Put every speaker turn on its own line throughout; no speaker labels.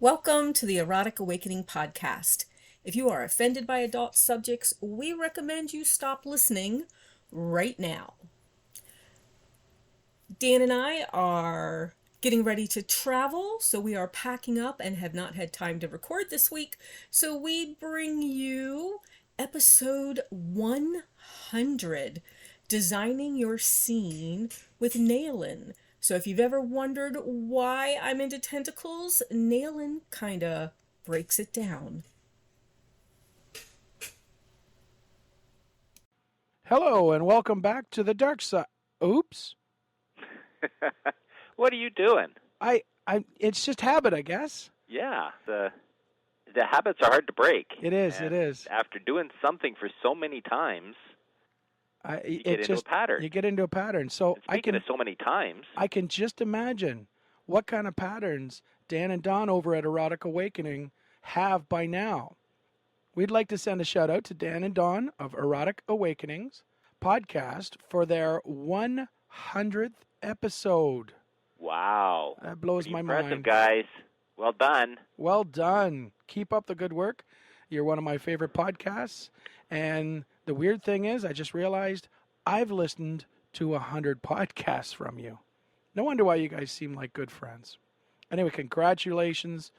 Welcome to the Erotic Awakening Podcast. If you are offended by adult subjects, we recommend you stop listening right now. Dan and I are getting ready to travel, so we are packing up and have not had time to record this week. So we bring you episode 100, Designing Your Scene with Nayland. So if you've ever wondered why I'm into tentacles, Nayland kinda breaks it down.
Hello and welcome back to the dark side. Oops.
What are you doing?
It's just habit, I guess.
Yeah, the habits are hard to break.
It is.
After doing something for so many times, you get into a pattern.
You get into a pattern. So
Speaking of so many times,
I can just imagine what kind of patterns Dan and Don over at Erotic Awakening have by now. We'd like to send a shout out to Dan and Don of Erotic Awakenings podcast for their 100th episode.
wow.
That blows my
Impressive,
mind.
guys. Well done.
Well done. Keep up the good work. You're one of my favorite podcasts. And the weird thing is, I just realized I've listened to 100 podcasts from you. No wonder why you guys seem like good friends. Anyway, congratulations.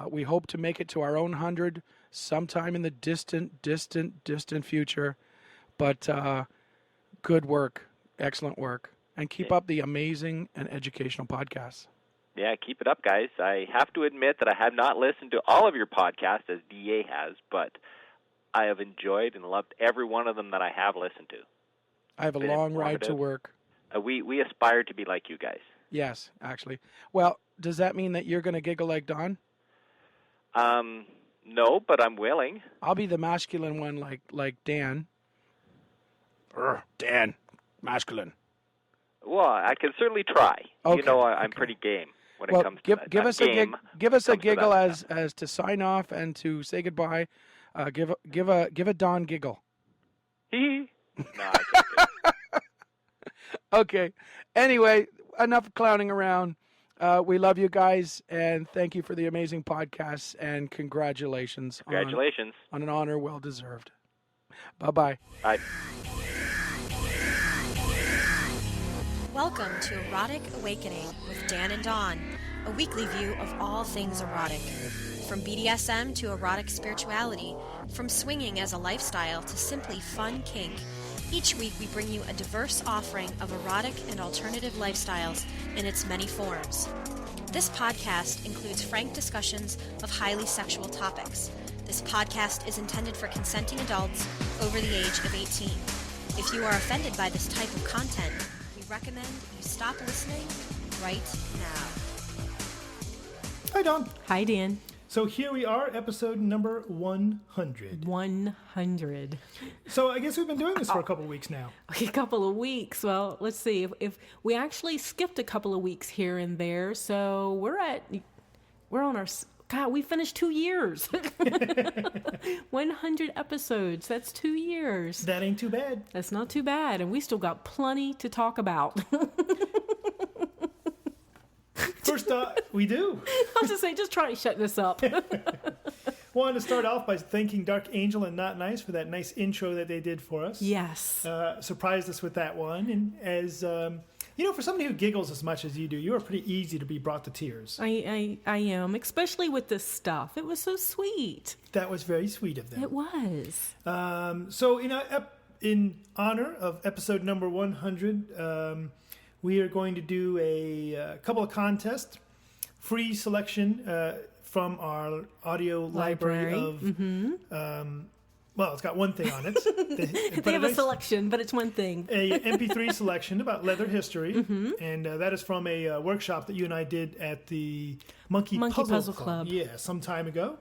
We hope to make it to our own 100 sometime in the distant future. But good work. Excellent work. And keep up the amazing and educational podcasts.
Yeah, keep it up, guys. I have to admit that I have not listened to all of your podcasts as DA has, but I have enjoyed and loved every one of them that I have listened to.
I have a long ride to work.
We aspire to be like you guys.
Yes, actually. Well, does that mean that you're going to giggle like Don?
No, but I'm willing.
I'll be the masculine one like Dan. Dan, masculine.
Well, I can certainly try.
Okay,
You know, I'm pretty game when it comes to that.
Give us a giggle
as
as to sign off and to say goodbye. Give a Don giggle.
No, I can't do it.
Okay. Anyway, enough clowning around. We love you guys, and thank you for the amazing podcasts, and congratulations.
Congratulations.
On an honor well deserved. Bye-bye.
Bye.
Welcome to Erotic Awakening with Dan and Dawn, a weekly view of all things erotic. From BDSM to erotic spirituality, from swinging as a lifestyle to simply fun kink, each week we bring you a diverse offering of erotic and alternative lifestyles in its many forms. This podcast includes frank discussions of highly sexual topics. This podcast is intended for consenting adults over the age of 18. If you are offended by this type of content, we recommend you stop listening right now.
Hi, Don.
Hi, Dan.
So here we are, episode number 100.
100.
So I guess we've been doing this for a couple of weeks now.
A couple of weeks. Well, let's see. If we actually skipped a couple of weeks here and there, so we're on our... God, we finished 2 years. 100 episodes. That's 2 years.
That ain't too bad.
That's not too bad. And we still got plenty to talk about.
First, we do.
I was just saying, just try to shut this up.
Wanted to start off by thanking Dark Angel and Not Nice for that nice intro that they did for us.
Yes.
Surprised us with that one. And as... you know, for somebody who giggles as much as you do, you are pretty easy to be brought to tears.
I am, especially with this stuff. It was so sweet.
That was very sweet of them.
It was.
So, in honor of episode number 100, we are going to do a couple of contests, free selection from our audio library of...
Mm-hmm.
Well, it's got one thing on it.
They have a selection, but it's one thing.
A MP3 selection about leather history, and that is from a workshop that you and I did at the Monkey Puzzle Club. Yeah, some time ago.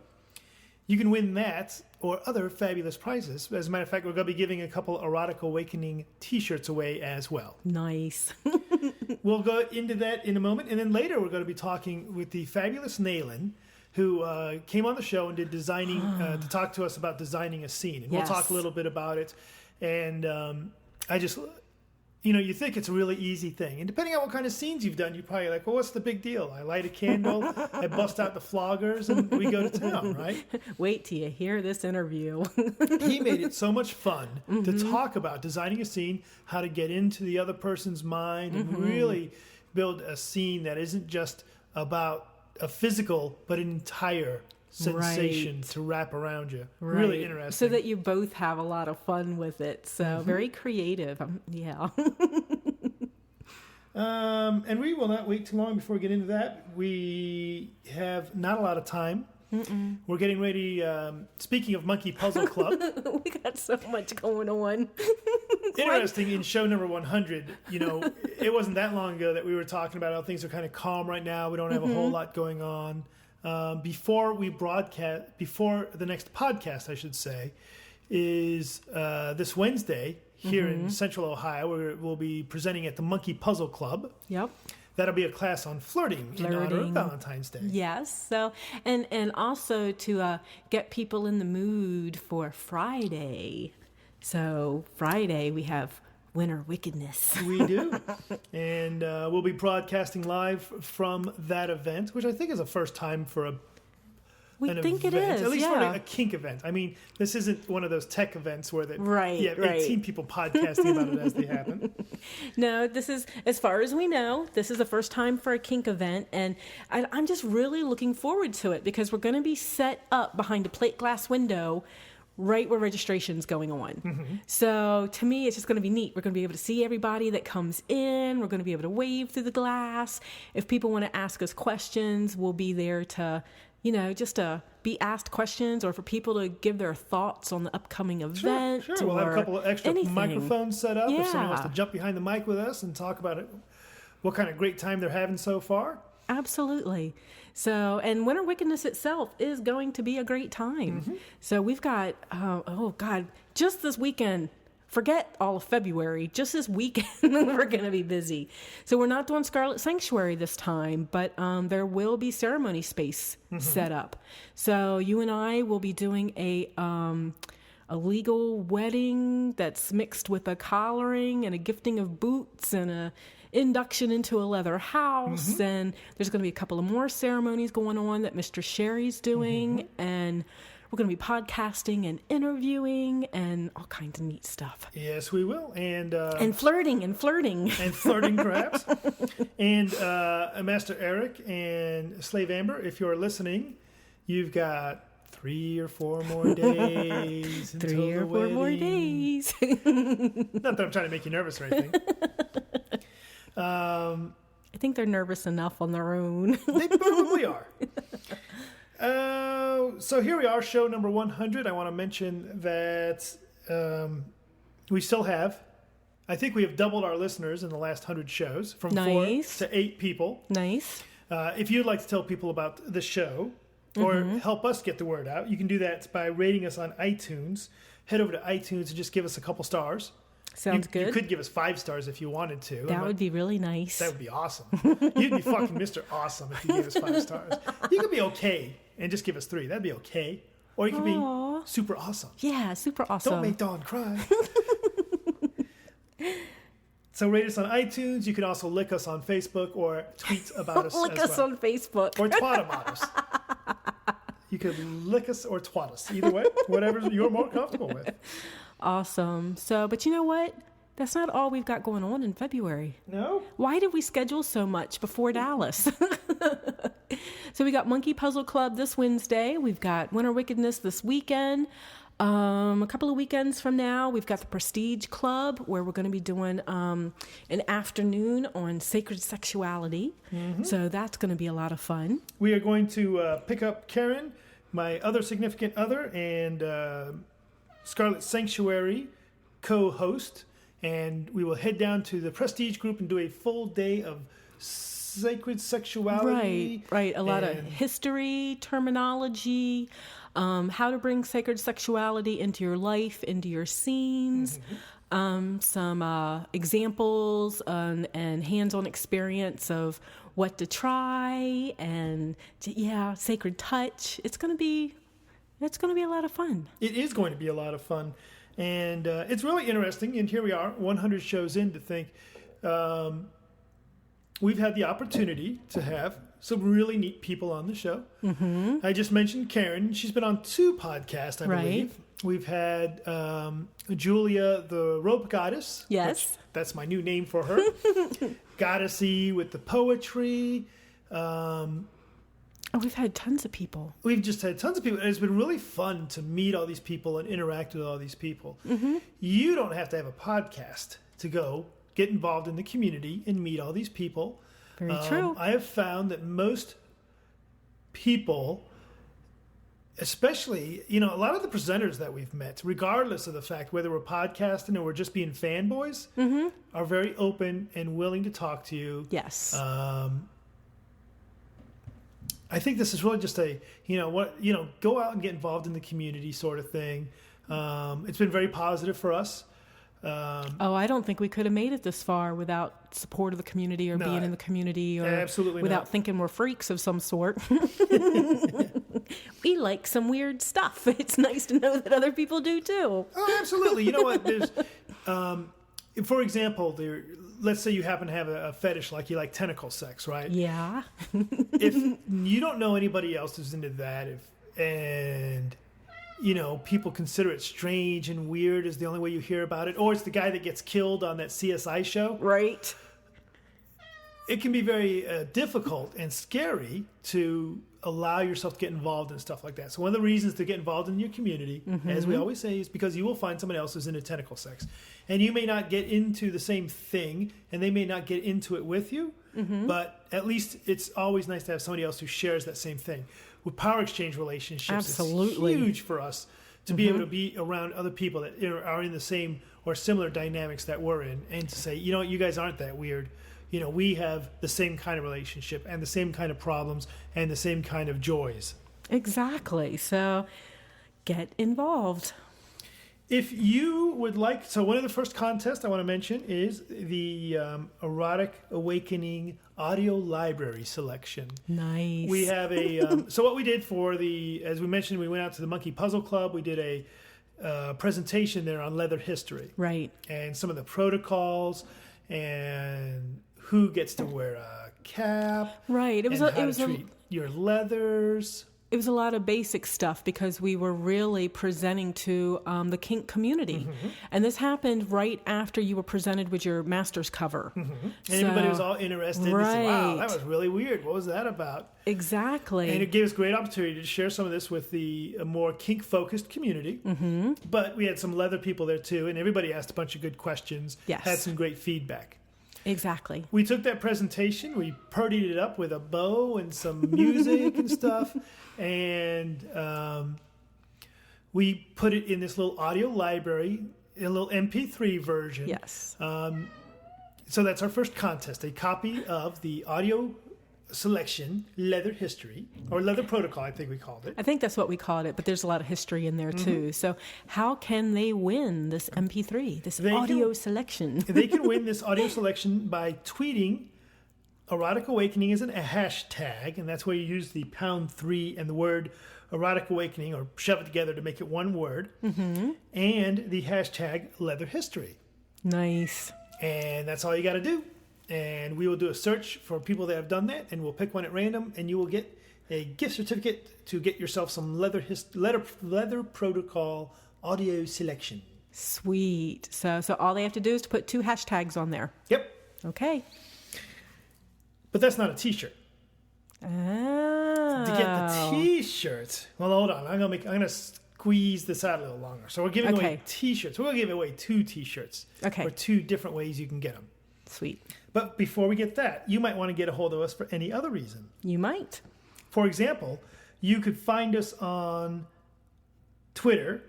You can win that or other fabulous prizes. As a matter of fact, we're going to be giving a couple Erotic Awakening t-shirts away as well.
Nice.
We'll go into that in a moment, and then later we're going to be talking with the fabulous Nayland, who came on the show and did designing to talk to us about designing a scene. And we'll talk a little bit about it. And you think it's a really easy thing. And depending on what kind of scenes you've done, you're probably like, well, what's the big deal? I light a candle, I bust out the floggers, and we go to town, right?
Wait till you hear this interview.
He made it so much fun to talk about designing a scene, how to get into the other person's mind, and really build a scene that isn't just about a physical, but an entire sensation to wrap around you. Right. Really interesting.
So that you both have a lot of fun with it. So very creative. Yeah.
And we will not wait too long before we get into that. We have not a lot of time. We're getting ready. Speaking of Monkey Puzzle Club.
We got so much going on.
Interesting, in show number 100, it wasn't that long ago that we were talking about how things are kind of calm right now. We don't have a whole lot going on. Before the next podcast, I should say, is this Wednesday here in Central Ohio, where we'll be presenting at the Monkey Puzzle Club.
Yep.
That'll be a class on flirting in honor of Valentine's Day.
Yes. So, and also to get people in the mood for Friday. So Friday we have Winter Wickedness.
We do. And we'll be broadcasting live from that event, which I think is a first time for an event.
It is.
At least for a kink event. I mean, this isn't one of those tech events where you have 18 people podcasting about it as they happen.
No, this is, as far as we know, this is the first time for a kink event. And I'm just really looking forward to it because we're going to be set up behind a plate glass window right where registration's going on. So to me, it's just going to be neat. We're going to be able to see everybody that comes in. We're going to be able to wave through the glass. If people want to ask us questions, we'll be there to, just to be asked questions or for people to give their thoughts on the upcoming event.
Sure. We'll have a couple of extra microphones set up if someone wants to jump behind the mic with us and talk about it, what kind of great time they're having so far.
Absolutely. So, and Winter Wickedness itself is going to be a great time. So we've got, just this weekend, forget all of February, just this weekend we're going to be busy. So we're not doing Scarlet Sanctuary this time, but there will be ceremony space set up. So you and I will be doing a legal wedding that's mixed with a collaring and a gifting of boots and a induction into a leather house, and there's going to be a couple of more ceremonies going on that Mr. Sherry's doing, and we're going to be podcasting and interviewing and all kinds of neat stuff.
Yes, we will, and
flirting
and flirting perhaps, and Master Eric and Slave Amber, if you're listening, you've got 3 or 4 more days.
3 or 4 more days.
Not that I'm trying to make you nervous or anything.
I think they're nervous enough on their own.
They probably are. So here we are, show number 100. I want to mention that we still have, I think we have doubled our listeners in the last 100 shows, from 4 to 8 people.
Nice.
If you'd like to tell people about the show or help us get the word out, you can do that by rating us on iTunes. Head over to iTunes and just give us a couple stars.
Sounds good.
You could give us 5 stars if you wanted to.
That would be really nice.
That would be awesome. You'd be fucking Mr. Awesome if you gave us 5 stars. You could be okay and just give us 3. That'd be okay. Or you could be super awesome.
Yeah, super awesome.
Don't make Dawn cry. So rate us on iTunes. You can also lick us on Facebook or tweet about us
lick us on Facebook.
Or twat about us. You could lick us or twat us. Either way, whatever you're more comfortable with.
Awesome. So, but you know what? That's not all we've got going on in February.
No?
Why did we schedule so much before Dallas? So we got Monkey Puzzle Club this Wednesday. We've got Winter Wickedness this weekend. A couple of weekends from now, we've got the Prestige Club, where we're going to be doing an afternoon on sacred sexuality. So that's going to be a lot of fun.
We are going to pick up Karen, my other significant other, and Scarlet Sanctuary co-host, and we will head down to the Prestige Group and do a full day of sacred sexuality.
Right. A lot of history, terminology, how to bring sacred sexuality into your life, into your scenes, some examples and hands-on experience of what to try, and sacred touch. It's going to be a lot of fun.
It is going to be a lot of fun. And it's really interesting. And here we are, 100 shows in, to think we've had the opportunity to have some really neat people on the show. Mm-hmm. I just mentioned Karen. She's been on 2 podcasts, I believe. We've had Julia, the rope goddess.
Yes.
That's my new name for her. Goddessy with the poetry.
We've had tons of people.
We've just had tons of people. And it's been really fun to meet all these people and interact with all these people. Mm-hmm. You don't have to have a podcast to go get involved in the community and meet all these people.
Very true.
I have found that most people, especially, a lot of the presenters that we've met, regardless of the fact whether we're podcasting or we're just being fanboys, mm-hmm. are very open and willing to talk to you.
Yes.
I think this is really just a, go out and get involved in the community sort of thing. It's been very positive for us.
I don't think we could have made it this far without support of the community or being in the community or
absolutely
without thinking we're freaks of some sort. We like some weird stuff. It's nice to know that other people do too.
Oh, absolutely. You know what? There's, for example, let's say you happen to have a fetish, like you like tentacle sex, right?
Yeah.
If you don't know anybody else who's into that, people consider it strange and weird is the only way you hear about it, or it's the guy that gets killed on that CSI show.
Right.
It can be very difficult and scary to allow yourself to get involved in stuff like that. So one of the reasons to get involved in your community, mm-hmm. as we always say, is because you will find someone else who's into tentacle sex. And you may not get into the same thing, and they may not get into it with you, mm-hmm. but at least it's always nice to have somebody else who shares that same thing. With power exchange relationships,
absolutely.
It's huge for us to be able to be around other people that are in the same or similar dynamics that we're in, and to say, you guys aren't that weird. We have the same kind of relationship and the same kind of problems and the same kind of joys.
Exactly. So get involved.
If you would like, so one of the first contests I want to mention is the Erotic Awakening audio library selection.
Nice.
We have so what we did for as we mentioned, we went out to the Monkey Puzzle Club. We did a presentation there on leather history.
Right.
And some of the protocols and who gets to wear a cap.
Right. It was
treat your leathers.
It was a lot of basic stuff because we were really presenting to the kink community. Mm-hmm. And this happened right after you were presented with your master's cover. Mm-hmm.
And everybody was all interested.
Right.
Say, wow, that was really weird. What was that about?
Exactly.
And it gave us great opportunity to share some of this with the more kink-focused community. Mm-hmm. But we had some leather people there too, and everybody asked a bunch of good questions.
Yes.
Had some great feedback.
Exactly.
We took that presentation, we purdied it up with a bow and some music and stuff, and we put it in this little audio library, a little MP3 version.
Yes.
So that's our first contest, a copy of the audio selection leather history, or leather protocol, I think we called it.
I think that's what we called it, but there's a lot of history in there too. Mm-hmm. So how can they win this MP3, this audio selection?
They can win this audio selection by tweeting Erotic Awakening as a hashtag, and that's where you use the #3 and the word Erotic Awakening, or shove it together to make it one word, mm-hmm. and the hashtag leather history.
Nice.
And that's all you got to do. And we will do a search for people that have done that, and we'll pick one at random, and you will get a gift certificate to get yourself some leather protocol audio selection.
Sweet. So all they have to do is to put 2 hashtags on there.
Yep.
Okay.
But that's not a T-shirt.
Oh.
To get the T-shirt, well, hold on. I'm gonna squeeze this out a little longer. So we're giving away T-shirts. We're gonna give away 2 T-shirts.
Okay.
Or 2 different ways you can get them.
Sweet.
But before we get that, you might want to get a hold of us for any other reason.
You might.
For example, you could find us on Twitter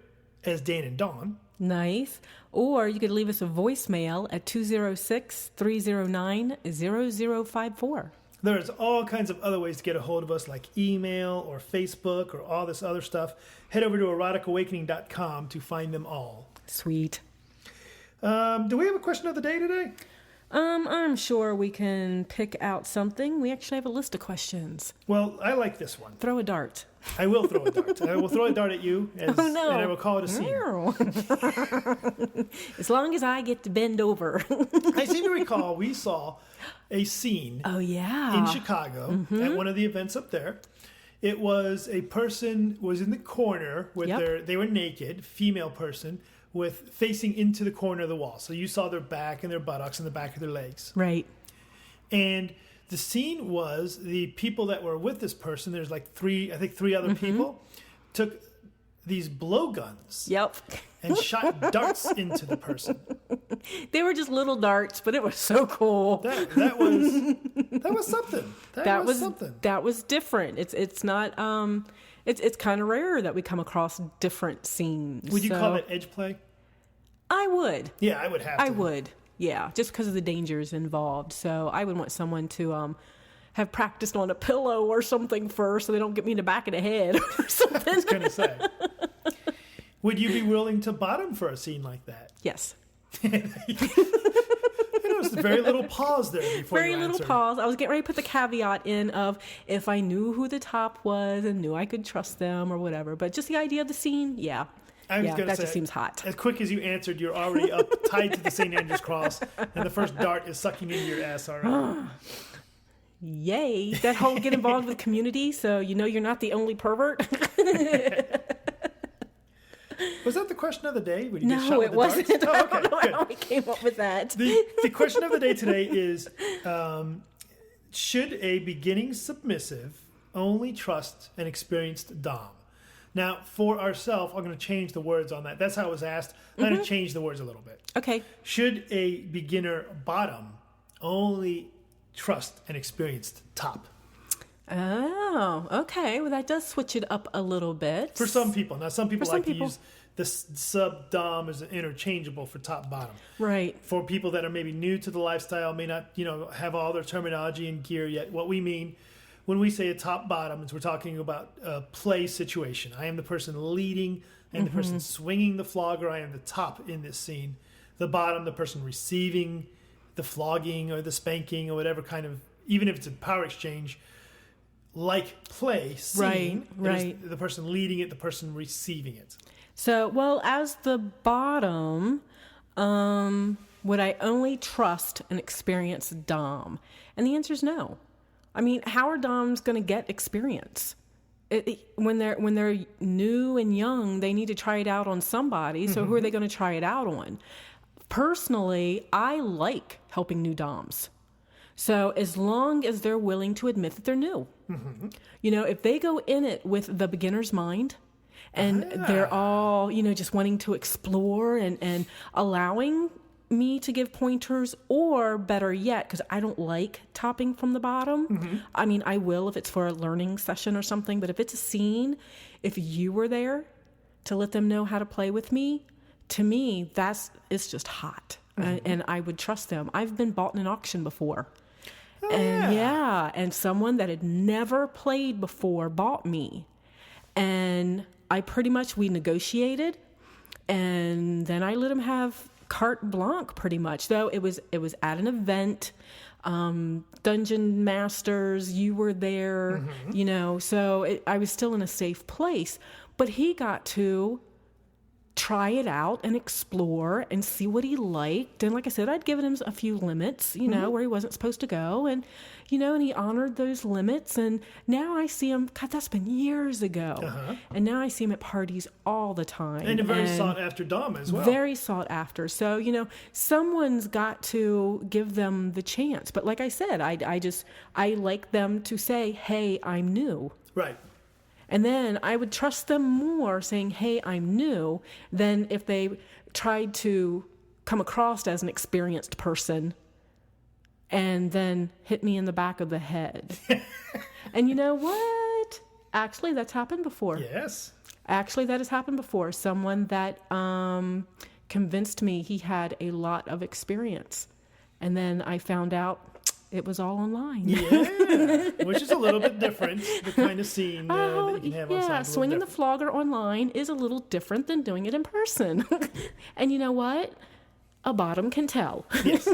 as Dan and Dawn.
Nice. Or you could leave us a voicemail at 206-309-0054.
There's all kinds of other ways to get a hold of us, like email or Facebook or all this other stuff. Head over to eroticawakening.com to find them all.
Sweet.
Do we have a question of the day today?
I'm sure we can pick out something. We actually have a list of questions.
Well, I like this one.
Throw a dart.
I will throw a dart. I will throw a dart at you, and I will call it a scene.
As long as I get to bend over.
I seem to recall we saw a scene in Chicago at one of the events up there. It was a person was in the corner with they were naked, female person, with facing into the corner of the wall. So you saw their back and their buttocks and the back of their legs.
Right.
And the scene was the people that were with this person, there's like three other people, took these blowguns.
Yep.
And shot darts into the person.
They were just little darts, but it was so cool.
That was something. That was something.
That was different. It's not it's kind of rare that we come across different scenes.
Would you call it edge play?
I would.
Yeah, I would have to.
I would. Yeah, just because of the dangers involved. So I would want someone to have practiced on a pillow or something first, so they don't get me in the back of the head or something.
I was going to say. Would you be willing to bottom for a scene like that?
Yes.
I noticed very little pause there before you answered. Very little
pause. I was getting ready to put the caveat in of if I knew who the top was and knew I could trust them or whatever. But just the idea of the scene, yeah.
I was gonna
that
say,
just seems hot.
As quick as you answered, you're already up tied to the St. Andrew's cross, and the first dart is sucking into your ass already.
Yay. That whole get involved with community, so you know you're not the only pervert.
Was that the question of the day?
No, it wasn't.
Oh, okay,
I don't know
good.
how we came up with that.
The question of the day today is, should a beginning submissive only trust an experienced dom? Now, for ourselves, I'm going to change the words on that. That's how it was asked. I'm going to change the words a little bit.
Okay.
Should a beginner bottom only trust an experienced top?
Oh, okay. Well, that does switch it up a little bit.
For some people. Now, some people like to use the sub-dom as interchangeable for top-bottom.
Right.
For people that are maybe new to the lifestyle, may not, have all their terminology and gear yet. What we mean when we say a top-bottom is we're talking about a play situation. I am the person leading and the person swinging the flogger. I am the top in this scene. The bottom, the person receiving the flogging or the spanking or whatever kind of, even if it's a power exchange, like play scene. Right. The person leading it, the person receiving it.
So, well, as the bottom, would I only trust an experienced dom? And the answer is no. I mean, how are doms going to get experience? When they're new and young, they need to try it out on somebody. So who are they going to try it out on? Personally, I like helping new doms. So as long as they're willing to admit that they're new. If they go in it with the beginner's mind and they're all, just wanting to explore and allowing me to give pointers, or better yet, because I don't like topping from the bottom. I mean, I will if it's for a learning session or something, but if it's a scene, if you were there to let them know how to play with me, to me, it's just hot. And I would trust them. I've been bought in an auction before. And someone that had never played before bought me. And we negotiated, and then I let him have carte blanche pretty much. Though it was at an event, Dungeon Masters, you were there, so I was still in a safe place. But he got to try it out and explore and see what he liked. And like I said, I'd given him a few limits, where he wasn't supposed to go. And, and he honored those limits. And now I see him, God, that's been years ago. And now I see him at parties all the time.
And a very sought after dom as well.
Very sought after. So, someone's got to give them the chance. But like I said, I like them to say, hey, I'm new.
Right.
And then I would trust them more saying, hey, I'm new, than if they tried to come across as an experienced person and then hit me in the back of the head. And you know what? Actually, that's happened before.
Yes.
Actually, that has happened before. Someone that convinced me he had a lot of experience. And then I found out it was all online.
Yeah, which is a little bit different, the kind of scene that you can have on site.
Yeah, swinging the flogger online is a little different than doing it in person. And you know what? A bottom can tell.
Yes.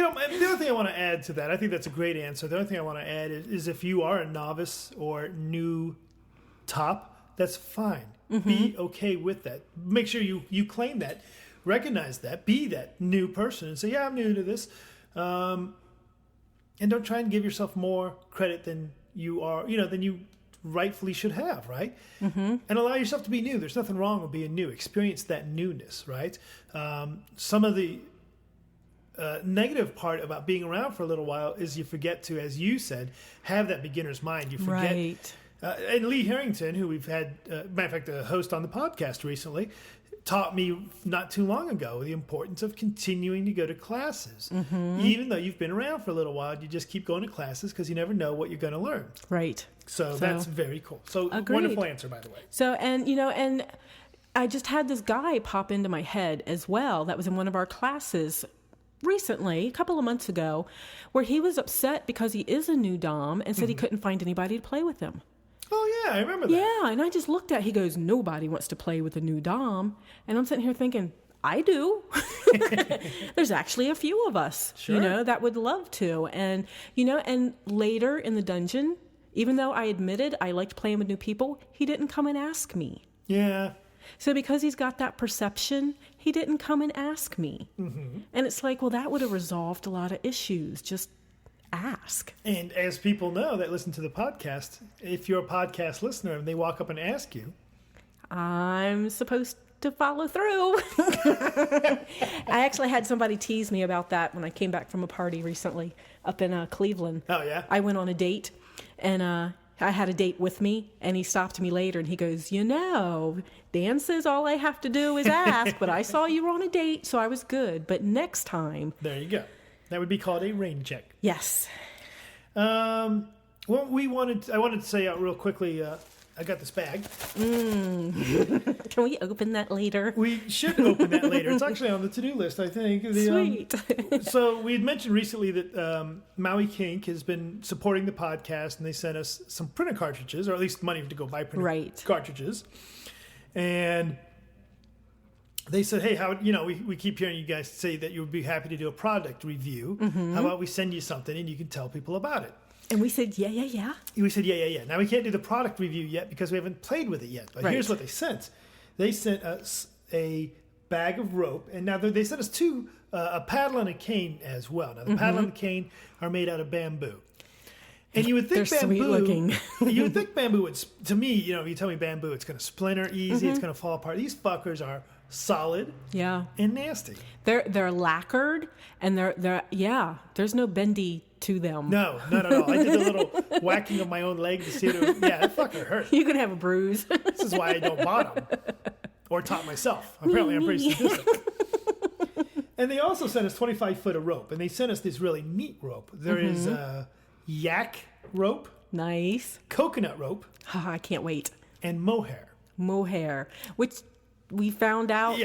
The other thing I want to add to that, I think that's a great answer. The other thing I want to add is if you are a novice or new top, that's fine. Be okay with that. Make sure you claim that, recognize that, be that new person and say, yeah, I'm new to this. And don't try and give yourself more credit than you are, than you rightfully should have, right? And allow yourself to be new. There's nothing wrong with being new. Experience that newness, right? Some of the negative part about being around for a little while is you forget to, as you said, have that beginner's mind. You forget.
Right.
And Lee Harrington, who we've had, matter of fact, a host on the podcast recently, taught me not too long ago the importance of continuing to go to classes. Even though you've been around for a little while, you just keep going to classes because you never know what you're going to learn.
Right.
So that's very cool. So
agreed.
Wonderful answer, by the way.
So, and I just had this guy pop into my head as well that was in one of our classes recently, a couple of months ago, where he was upset because he is a new Dom and said he couldn't find anybody to play with him.
Oh, yeah, I remember that.
Yeah, and I just looked at, he goes, nobody wants to play with a new Dom. And I'm sitting here thinking, I do. There's actually a few of us, that would love to. And, and later in the dungeon, even though I admitted I liked playing with new people, he didn't come and ask me.
Yeah.
So because he's got that perception, he didn't come and ask me. And it's like, well, that would have resolved a lot of issues. Just ask.
And as people know that listen to the podcast, if you're a podcast listener and they walk up and ask you,
I'm supposed to follow through. I actually had somebody tease me about that when I came back from a party recently up in Cleveland.
Oh, yeah?
I went on a date, and I had a date with me, and he stopped me later, and he goes, Dan says all I have to do is ask, but I saw you were on a date, so I was good. But next time...
There you go. That would be called a rain check.
Yes.
Well, I wanted to say out real quickly, I got this bag.
Can we open that later?
We should open that later. It's actually on the to-do list, I think.
Sweet.
So we had mentioned recently that Maui Kink has been supporting the podcast, and they sent us some printer cartridges, or at least money to go buy printer cartridges. And they said, hey, how we keep hearing you guys say that you would be happy to do a product review. How about we send you something and you can tell people about it?
And we said, yeah.
We said, yeah. Now, we can't do the product review yet because we haven't played with it yet. But here's what they sent. They sent us a bag of rope. And now they sent us a paddle and a cane as well. Now, the paddle and the cane are made out of bamboo. And you would think
they're
bamboo...
sweet looking.
You would think bamboo would... To me, if you tell me bamboo, it's going to splinter easy. It's going to fall apart. These fuckers are solid and nasty.
They're lacquered, and there's no bendy to them.
No, not at all. I did a little whacking of my own leg to see it. That fucker hurt.
You could have a bruise.
This is why I don't bottom or top myself. Apparently, I'm pretty sadistic. And they also sent us 25 foot of rope, and they sent us this really neat rope. There is yak rope,
nice,
coconut rope.
I can't wait.
And mohair,
which we found out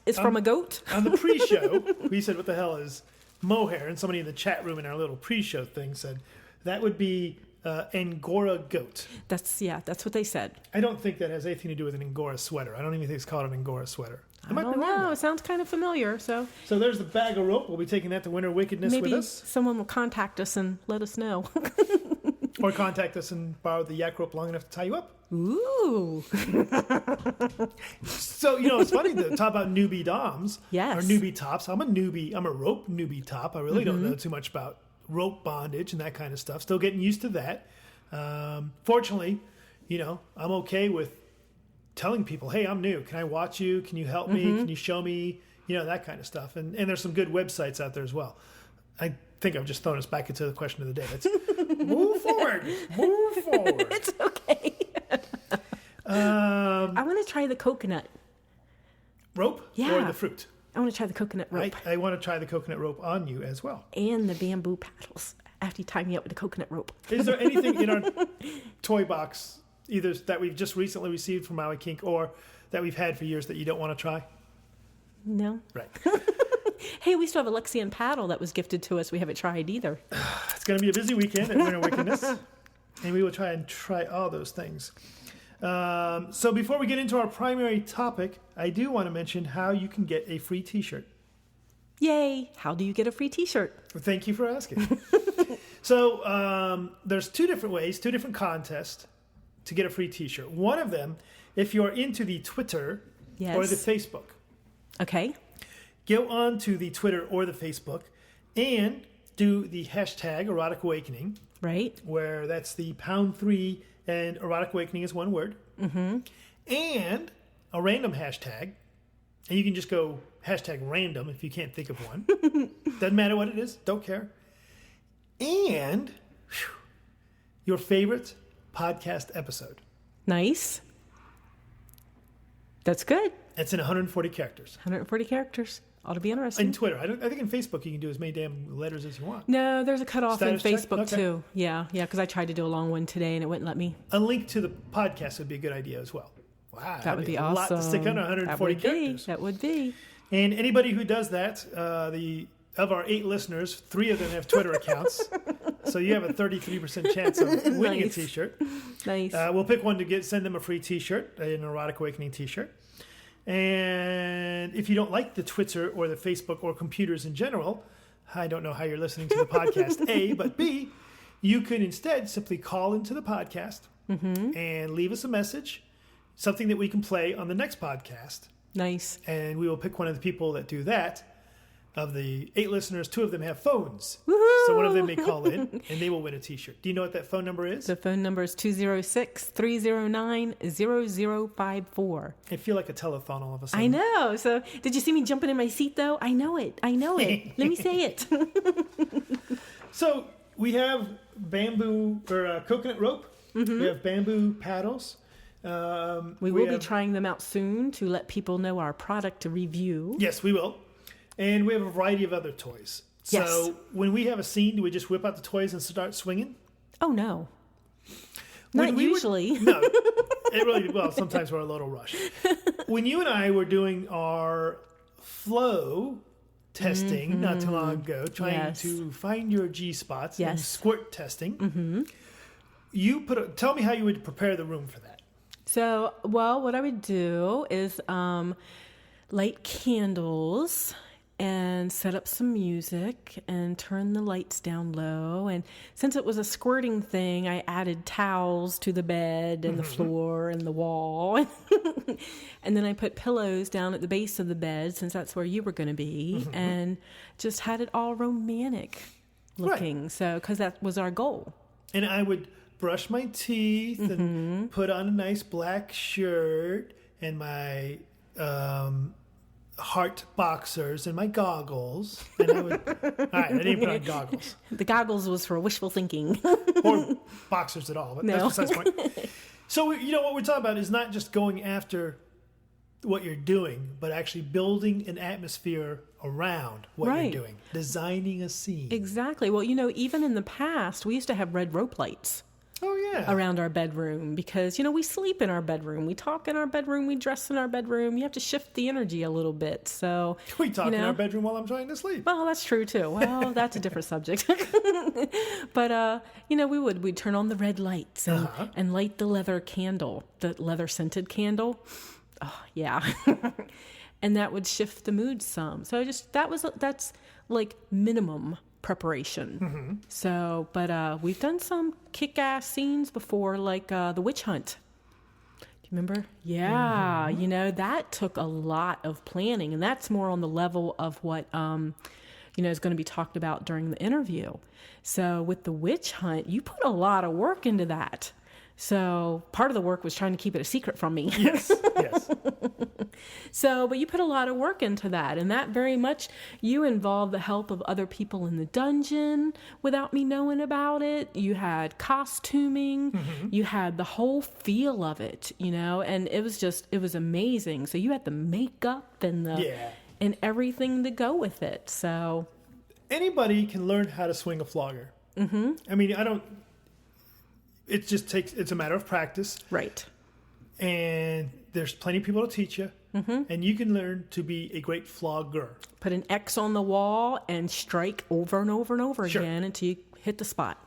is from a goat.
On the pre-show, we said, what the hell is mohair? And somebody in the chat room in our little pre-show thing said that would be Angora goat.
That's what they said.
I don't think that has anything to do with an Angora sweater. I don't even think it's called an Angora sweater.
I don't know. It sounds kind of familiar. So
there's the bag of rope. We'll be taking that to Winter Wickedness with us.
Maybe someone will contact us and let us know.
Or contact us and borrow the yak rope long enough to tie you up.
Ooh.
So, it's funny to talk about newbie doms.
Yes.
Or newbie tops. I'm a rope newbie top. I really don't know too much about rope bondage and that kind of stuff. Still getting used to that. Fortunately, I'm okay with telling people, hey, I'm new. Can I watch you? Can you help me? Can you show me? That kind of stuff. And there's some good websites out there as well. I think I've just thrown us back into the question of the day. Let's move forward.
It's okay. I want to try the coconut
rope or the fruit.
I want to try the coconut rope.
I want to try the coconut rope on you as well.
And the bamboo paddles after you tie me up with the coconut rope.
Is there anything in our toy box, either that we've just recently received from Maui Kink or that we've had for years that you don't want to try?
No.
Right.
Hey, we still have a Lexian paddle that was gifted to us. We haven't tried either.
It's going to be a busy weekend at Winter Wickedness, and we will try all those things. So before we get into our primary topic, I do want to mention how you can get a free t-shirt.
Yay! How do you get a free t-shirt?
Well, thank you for asking. So there's two different ways, two different contests to get a free t-shirt. One of them, if you're into the Twitter or the Facebook.
Okay.
Go on to the Twitter or the Facebook and do the hashtag Erotic Awakening.
Right.
Where that's the #3 and Erotic Awakening is one word. Mm-hmm. And a random hashtag. And you can just go hashtag random if you can't think of one. Doesn't matter what it is. Don't care. And your favorite podcast episode.
Nice. That's good.
It's in 140 characters.
140 characters. Ought to be interesting.
In Twitter. I think in Facebook you can do as many damn letters as you want.
No, there's a cutoff in Facebook
Okay.
too. Yeah, because I tried to do a long one today and it wouldn't let me.
A link to the podcast would be a good idea as well. Wow.
That would be
a
awesome.
lot to stick under 140 characters.
That would be.
And anybody who does that, of our 8 listeners, 3 of them have Twitter accounts. So you have a 33% chance of winning a t-shirt.
Nice.
We'll pick one to send them a free t-shirt, an Erotic Awakening t-shirt. And if you don't like the Twitter or the Facebook or computers in general, I don't know how you're listening to the podcast, A, but B, you can instead simply call into the podcast and leave us a message, something that we can play on the next podcast.
Nice.
And we will pick one of the people that do that. Of the 8 listeners, 2 of them have phones.
Woo-hoo!
So one of them may call in and they will win a t-shirt. Do you know what that phone number is?
The phone number is 206-309-0054.
I feel like a telethon all of a sudden.
I know. So did you see me jumping in my seat though? I know it. Let me say it.
So we have bamboo or coconut rope. We have bamboo paddles.
We will be trying them out soon to let people know our product to review.
Yes, we will. And we have a variety of other toys.
Yes.
So when we have a scene, do we just whip out the toys and start swinging?
Oh, no. Not usually.
No. It really, well, sometimes we're a little rushed. When you and I were doing our flow testing not too long ago, trying to find your G-spots and squirt testing, tell me how you would prepare the room for that.
So, well, what I would do is light candles and set up some music and turn the lights down low. And since it was a squirting thing, I added towels to the bed and the floor and the wall. And then I put pillows down at the base of the bed, since that's where you were going to be, and just had it all romantic looking. Right. So, because that was our goal.
And I would brush my teeth and put on a nice black shirt and my heart boxers and my goggles. And I would, all right, I didn't put on goggles.
The goggles was for wishful thinking.
Or boxers at all, but that's besides the point. So, what we're talking about is not just going after what you're doing, but actually building an atmosphere around what you're doing. Designing a scene.
Exactly. Well, even in the past, we used to have red rope lights.
Oh, yeah.
Around our bedroom because, we sleep in our bedroom. We talk in our bedroom. We dress in our bedroom. You have to shift the energy a little bit. So
we talk in our bedroom while I'm trying to sleep.
Well, that's true, too. Well, that's a different subject. But, we'd turn on the red lights and light the leather candle, the leather scented candle. Oh, yeah. And that would shift the mood some. So that's like minimum preparation. So, but we've done some kick-ass scenes before, like the witch hunt. Do you remember? Yeah, that took a lot of planning, and that's more on the level of what is going to be talked about during the interview. So with the witch hunt, you put a lot of work into that. So part of the work was trying to keep it a secret from me.
Yes.
So, but you put a lot of work into that, and that very much, you involved the help of other people in the dungeon without me knowing about it. You had costuming, you had the whole feel of it, and it was amazing. So you had the makeup and and everything to go with it. So
anybody can learn how to swing a flogger. I mean, it's a matter of practice.
Right.
And there's plenty of people to teach you. And you can learn to be a great flogger.
Put an X on the wall and strike over and over and over again until you hit the spot.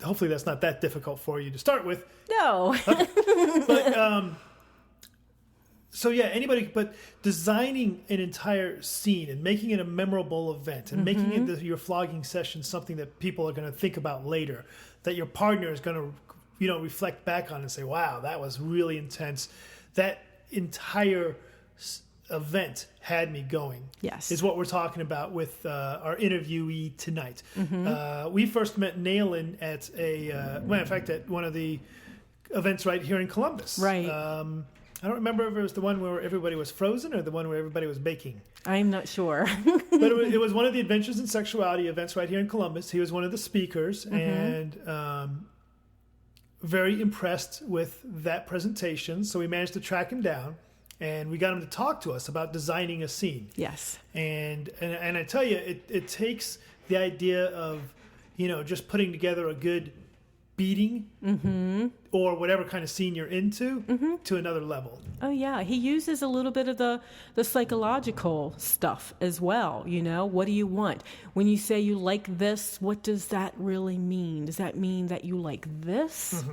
Hopefully that's not that difficult for you to start with.
No.
But So yeah, anybody, but designing an entire scene and making it a memorable event and making it your flogging session something that people are going to think about later, that your partner is going to, reflect back on and say, wow, that was really intense. That entire event had me going.
Yes.
Is what we're talking about with our interviewee tonight. We first met Nayland at at one of the events right here in Columbus.
Right.
I don't remember if it was the one where everybody was frozen or the one where everybody was baking.
I'm not sure.
But it was one of the Adventures in Sexuality events right here in Columbus. He was one of the speakers and very impressed with that presentation. So we managed to track him down and we got him to talk to us about designing a scene.
Yes.
And I tell you, it takes the idea of, just putting together a good beating or whatever kind of scene you're into to another level.
Oh yeah, he uses a little bit of the psychological stuff as well. What do you want when you say you like this? What does that really mean? Does that mean that you like this?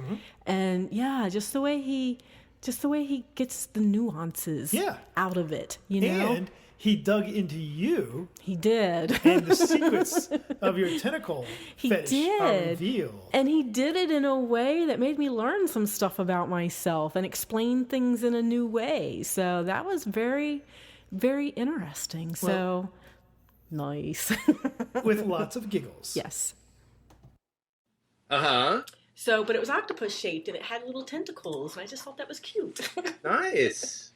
And yeah, just the way he gets the nuances out of it.
And he dug into you.
He did.
And the secrets of your tentacle fetish are revealed.
And he did it in a way that made me learn some stuff about myself and explain things in a new way. So that was very, very interesting. So nice.
With lots of giggles.
Yes.
Uh-huh.
So, but it was octopus shaped and it had little tentacles. And I just thought that was cute.
Nice.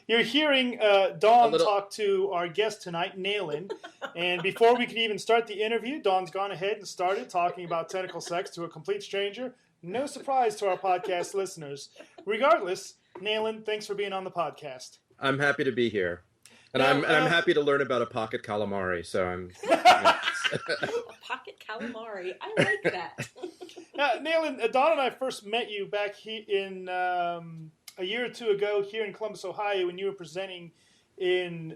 You're hearing Dawn talk to our guest tonight, Nayland. And before we could even start the interview, Dawn's gone ahead and started talking about tentacle sex to a complete stranger. No surprise to our podcast listeners. Regardless, Nayland, thanks for being on the podcast.
I'm happy to be here. And I'm happy to learn about a pocket calamari, so I'm...
Pocket calamari. I like that.
Nayland, Dawn and I first met you back in... a year or two ago here in Columbus, Ohio, when you were presenting in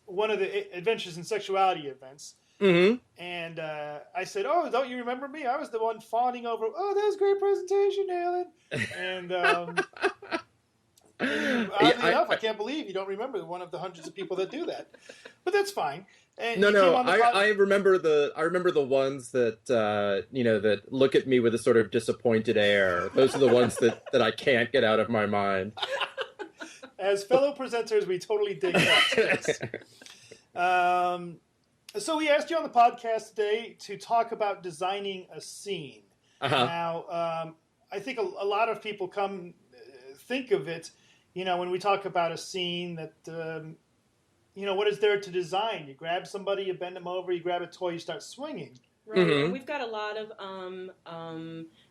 one of the Adventures in Sexuality events. And I said, oh, don't you remember me? I was the one fawning over, that was a great presentation, Nayland. And oddly enough, I can't believe you don't remember one of the hundreds of people that do that. But that's fine. And
I remember the ones that that look at me with a sort of disappointed air. Those are the ones that I can't get out of my mind.
As fellow presenters, we totally dig that. So we asked you on the podcast today to talk about designing a scene. Now, I think a lot of people think of it, when we talk about a scene that. What is there to design? You grab somebody, you bend them over, you grab a toy, you start swinging.
Right. And we've got a lot of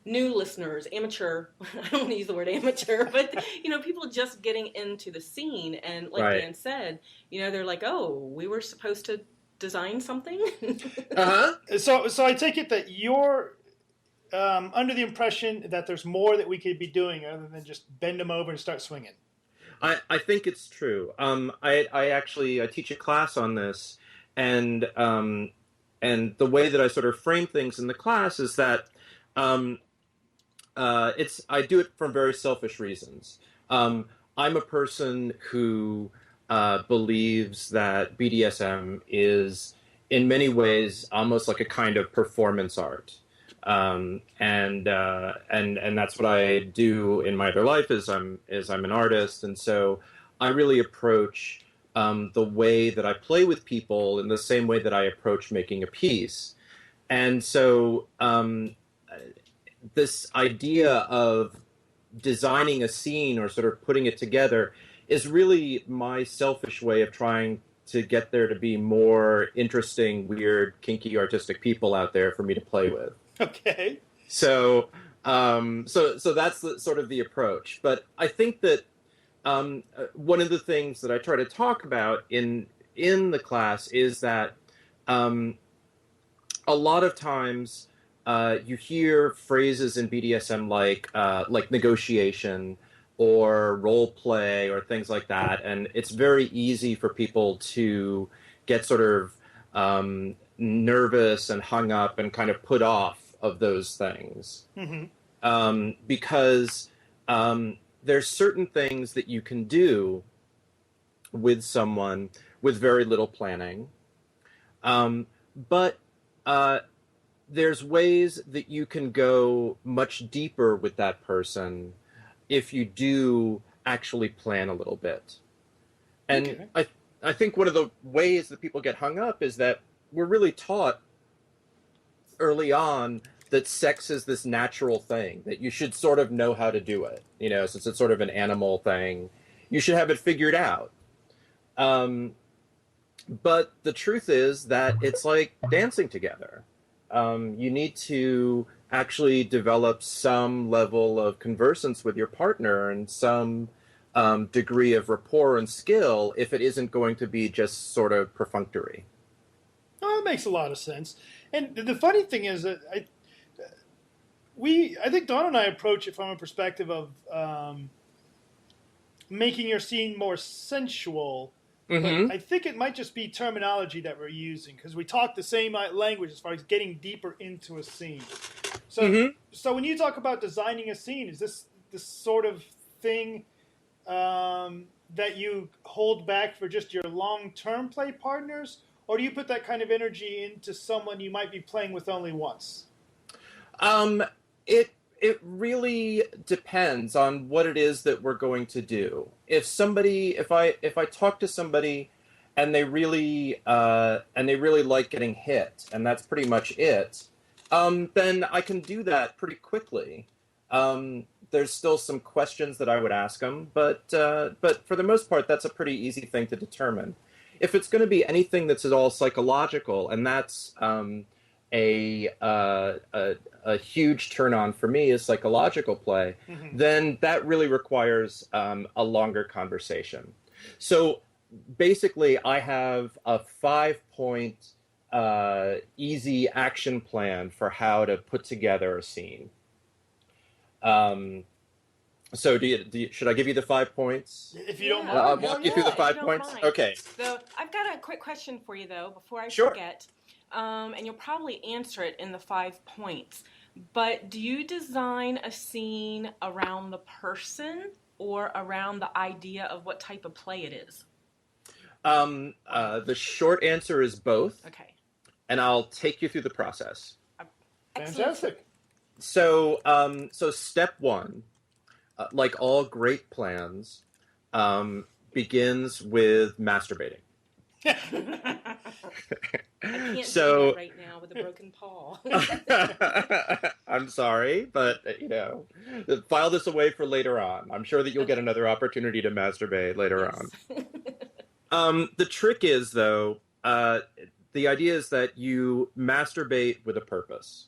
new listeners, amateur. I don't want to use the word amateur, but people just getting into the scene, and like Dan said, they're like, "Oh, we were supposed to design something."
So I take it that you're under the impression that there's more that we could be doing other than just bend them over and start swinging.
I think it's true. I teach a class on this, and the way that I sort of frame things in the class is that I do it from very selfish reasons. I'm a person who believes that BDSM is in many ways almost like a kind of performance art. And that's what I do in my other life is I'm an artist. And so I really approach the way that I play with people in the same way that I approach making a piece. And so this idea of designing a scene or sort of putting it together is really my selfish way of trying to get there to be more interesting, weird, kinky, artistic people out there for me to play with.
Okay.
So that's sort of the approach. But I think that one of the things that I try to talk about in the class is that a lot of times you hear phrases in BDSM like negotiation or role play or things like that, and it's very easy for people to get sort of nervous and hung up and kind of put off of those things. Mm-hmm. Because there's certain things that you can do with someone with very little planning. But there's ways that you can go much deeper with that person if you do actually plan a little bit. And okay. I think one of the ways that people get hung up is that we're really taught early on that sex is this natural thing, that you should sort of know how to do it. You know, since it's sort of an animal thing, you should have it figured out. But the truth is that it's like dancing together. You need to actually develop some level of conversance with your partner and some degree of rapport and skill if it isn't going to be just sort of perfunctory.
Oh, that makes a lot of sense. And the funny thing is that I think Dawn and I approach it from a perspective of making your scene more sensual.
Mm-hmm.
But I think it might just be terminology that we're using because we talk the same language as far as getting deeper into a scene. So, So when you talk about designing a scene, is this sort of thing that you hold back for just your long-term play partners, or do you put that kind of energy into someone you might be playing with only once?
It really depends on what it is that we're going to do. If I talk to somebody and they really like getting hit, and that's pretty much it, then I can do that pretty quickly. There's still some questions that I would ask them, but for the most part, that's a pretty easy thing to determine. If it's going to be anything that's at all psychological, and that's a huge turn on for me is psychological play, then that really requires a longer conversation. So basically, I have a 5-point easy action plan for how to put together a scene. So should I give you the 5 points?
If you don't mind.
I'll walk you through the 5 points. Okay.
So I've got a quick question for you, though, before I
Sure.
forget. And you'll probably answer it in the 5 points. But do you design a scene around the person or around the idea of what type of play it is?
The short answer is both.
Okay.
And I'll take you through the process.
Fantastic.
So step one, like all great plans, begins with masturbating.
I can't do that right now with a broken paw.
I'm sorry, but file this away for later on. I'm sure that you'll get another opportunity to masturbate later on. The trick is, though, the idea is that you masturbate with a purpose.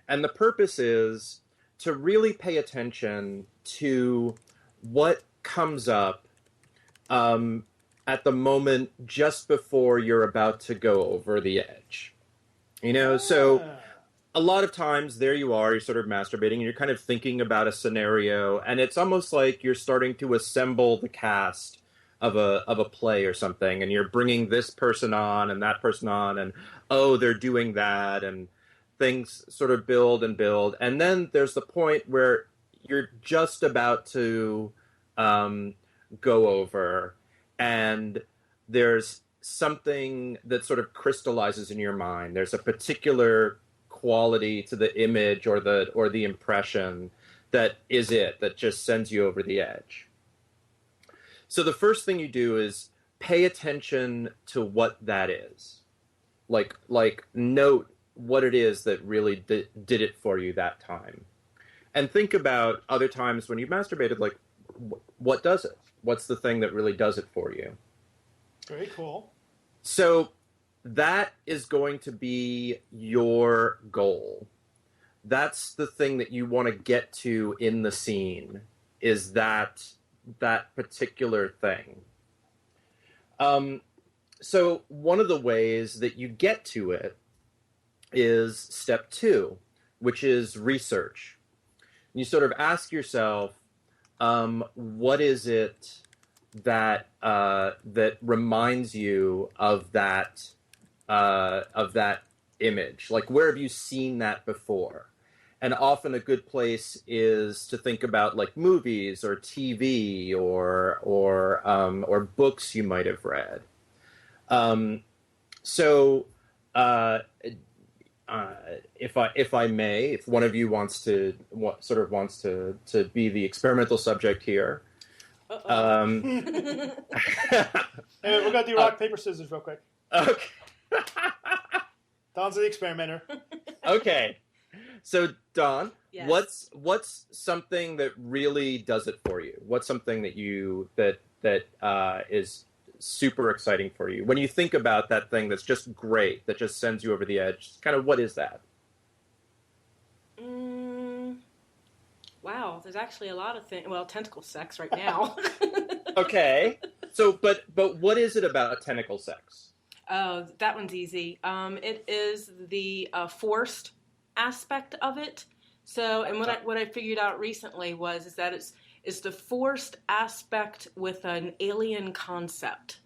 And the purpose is to really pay attention to what comes up at the moment just before you're about to go over the edge. So a lot of times there you are, you're sort of masturbating and you're kind of thinking about a scenario, and it's almost like you're starting to assemble the cast of a play or something, and you're bringing this person on and that person on, and they're doing that, and things sort of build and build, and then there's the point where you're just about to go over, and there's something that sort of crystallizes in your mind. There's a particular quality to the image or the impression that just sends you over the edge. So the first thing you do is pay attention to what that is. Like note what it is that really did it for you that time. And think about other times when you masturbated, like, what does it? What's the thing that really does it for you?
Very cool.
So that is going to be your goal. That's the thing that you want to get to in the scene, is that particular thing. So one of the ways that you get to it is step 2, which is research. You sort of ask yourself, what is it that reminds you of that image? Like, where have you seen that before? And often a good place is to think about like movies or TV or books you might have read. So if I may, if one of you wants to be the experimental subject here.
Anyway, we're gonna do rock paper scissors real quick.
Okay.
Don's the experimenter.
Okay. So Don,
Yes.
what's something that really does it for you? What's something that is super exciting for you when you think about that thing that's just great, that just sends you over the edge? Kind of, what is that?
Wow, there's actually a lot of things. Well, tentacle sex right now.
Okay. So, but what is it about tentacle sex?
Oh, that one's easy. It is the forced aspect of it. So, and what I figured out recently is that it's the forced aspect with an alien concept.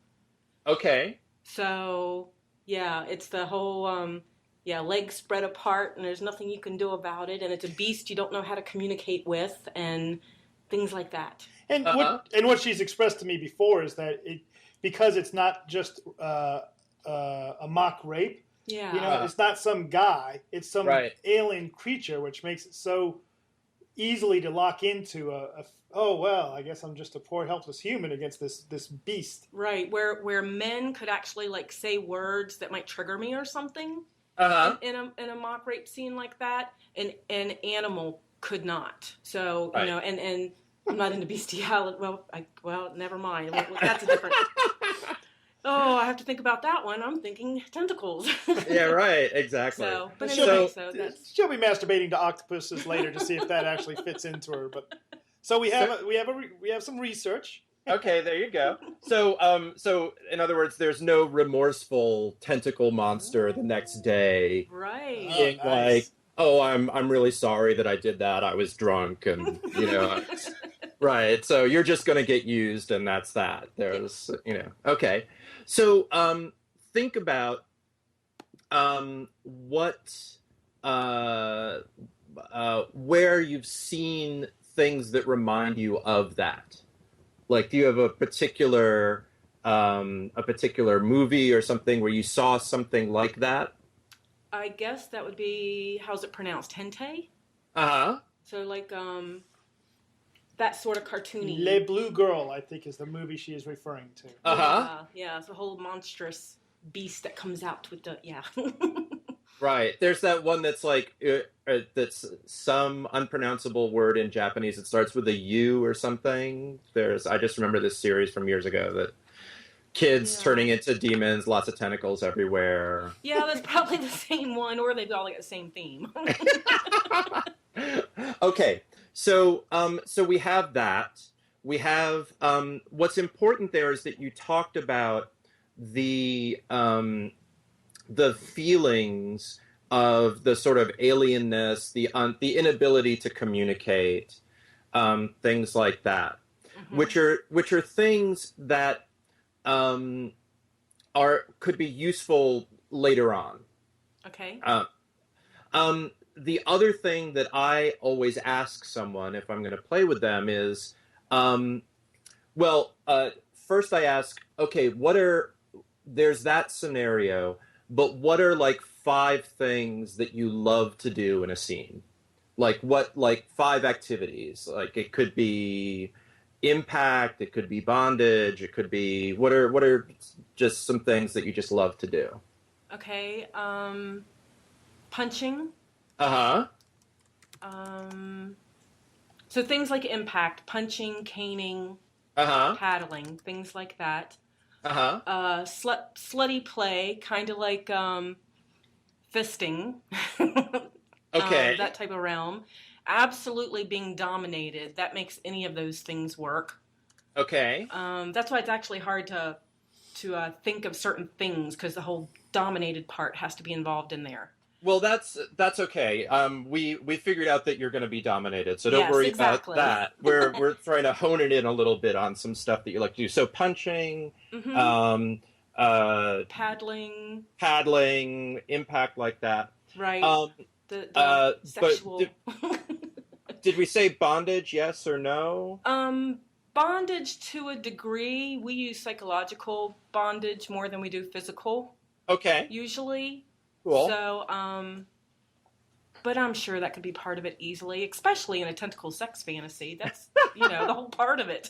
Okay.
So, yeah, it's the whole legs spread apart and there's nothing you can do about it, and it's a beast you don't know how to communicate with, and things like that.
And what she's expressed to me before is that because it's not just a mock rape.
Yeah.
It's not some guy. It's some alien creature, which makes it so easily to lock into I guess I'm just a poor helpless human against this beast.
Right, where men could actually like say words that might trigger me or something in a mock rape scene like that, and an animal could not. So and I'm not into bestiality. Well, never mind. That's a different. Oh, I have to think about that one. I'm thinking tentacles.
Yeah, right. Exactly.
But anyway,
she'll be masturbating to octopuses later to see if that actually fits into her. But so we have some research.
Okay, there you go. So in other words, there's no remorseful tentacle monster the next day,
right?
Being like, "Oh, I'm really sorry that I did that. I was drunk," and right. So you're just going to get used, and that's that. There's, okay. So think about where you've seen things that remind you of that. Like, do you have a particular movie or something where you saw something like that?
I guess that would be, how's it pronounced? Hente? So like that sort of cartoony.
Le Blue Girl, I think, is the movie she is referring to.
Yeah, it's a whole monstrous beast that comes out with the
Right. There's that one that's like that's some unpronounceable word in Japanese. It starts with a U or something. I just remember this series from years ago that kids turning into demons, lots of tentacles everywhere.
Yeah, that's probably the same one, or they've all got the same theme.
Okay. So we have that. We have what's important there is that you talked about the feelings of the sort of alienness, the inability to communicate, things like that, which are things that could be useful later on.
Okay.
The other thing that I always ask someone if I'm going to play with them is, first I ask, okay, there's that scenario, but what are like 5 things that you love to do in a scene? Like 5 activities? Like it could be impact, it could be bondage, it could be, what are just some things that you just love to do?
Okay, punching. So things like impact, punching, caning, paddling, things like that. Slutty play, kind of like fisting.
Okay.
That type of realm. Absolutely being dominated. That makes any of those things work.
Okay.
That's why it's actually hard to think of certain things, because the whole dominated part has to be involved in there.
Well, that's okay. We figured out that you're going to be dominated, so don't worry about that. We're trying to hone it in a little bit on some stuff that you like to do. So punching,
paddling,
impact like that.
right? The sexual.
Did we say bondage, yes or no?
Bondage to a degree. We use psychological bondage more than we do physical.
Okay.
Usually.
Cool.
So, but I'm sure that could be part of it easily, especially in a tentacle sex fantasy. That's, the whole part of it.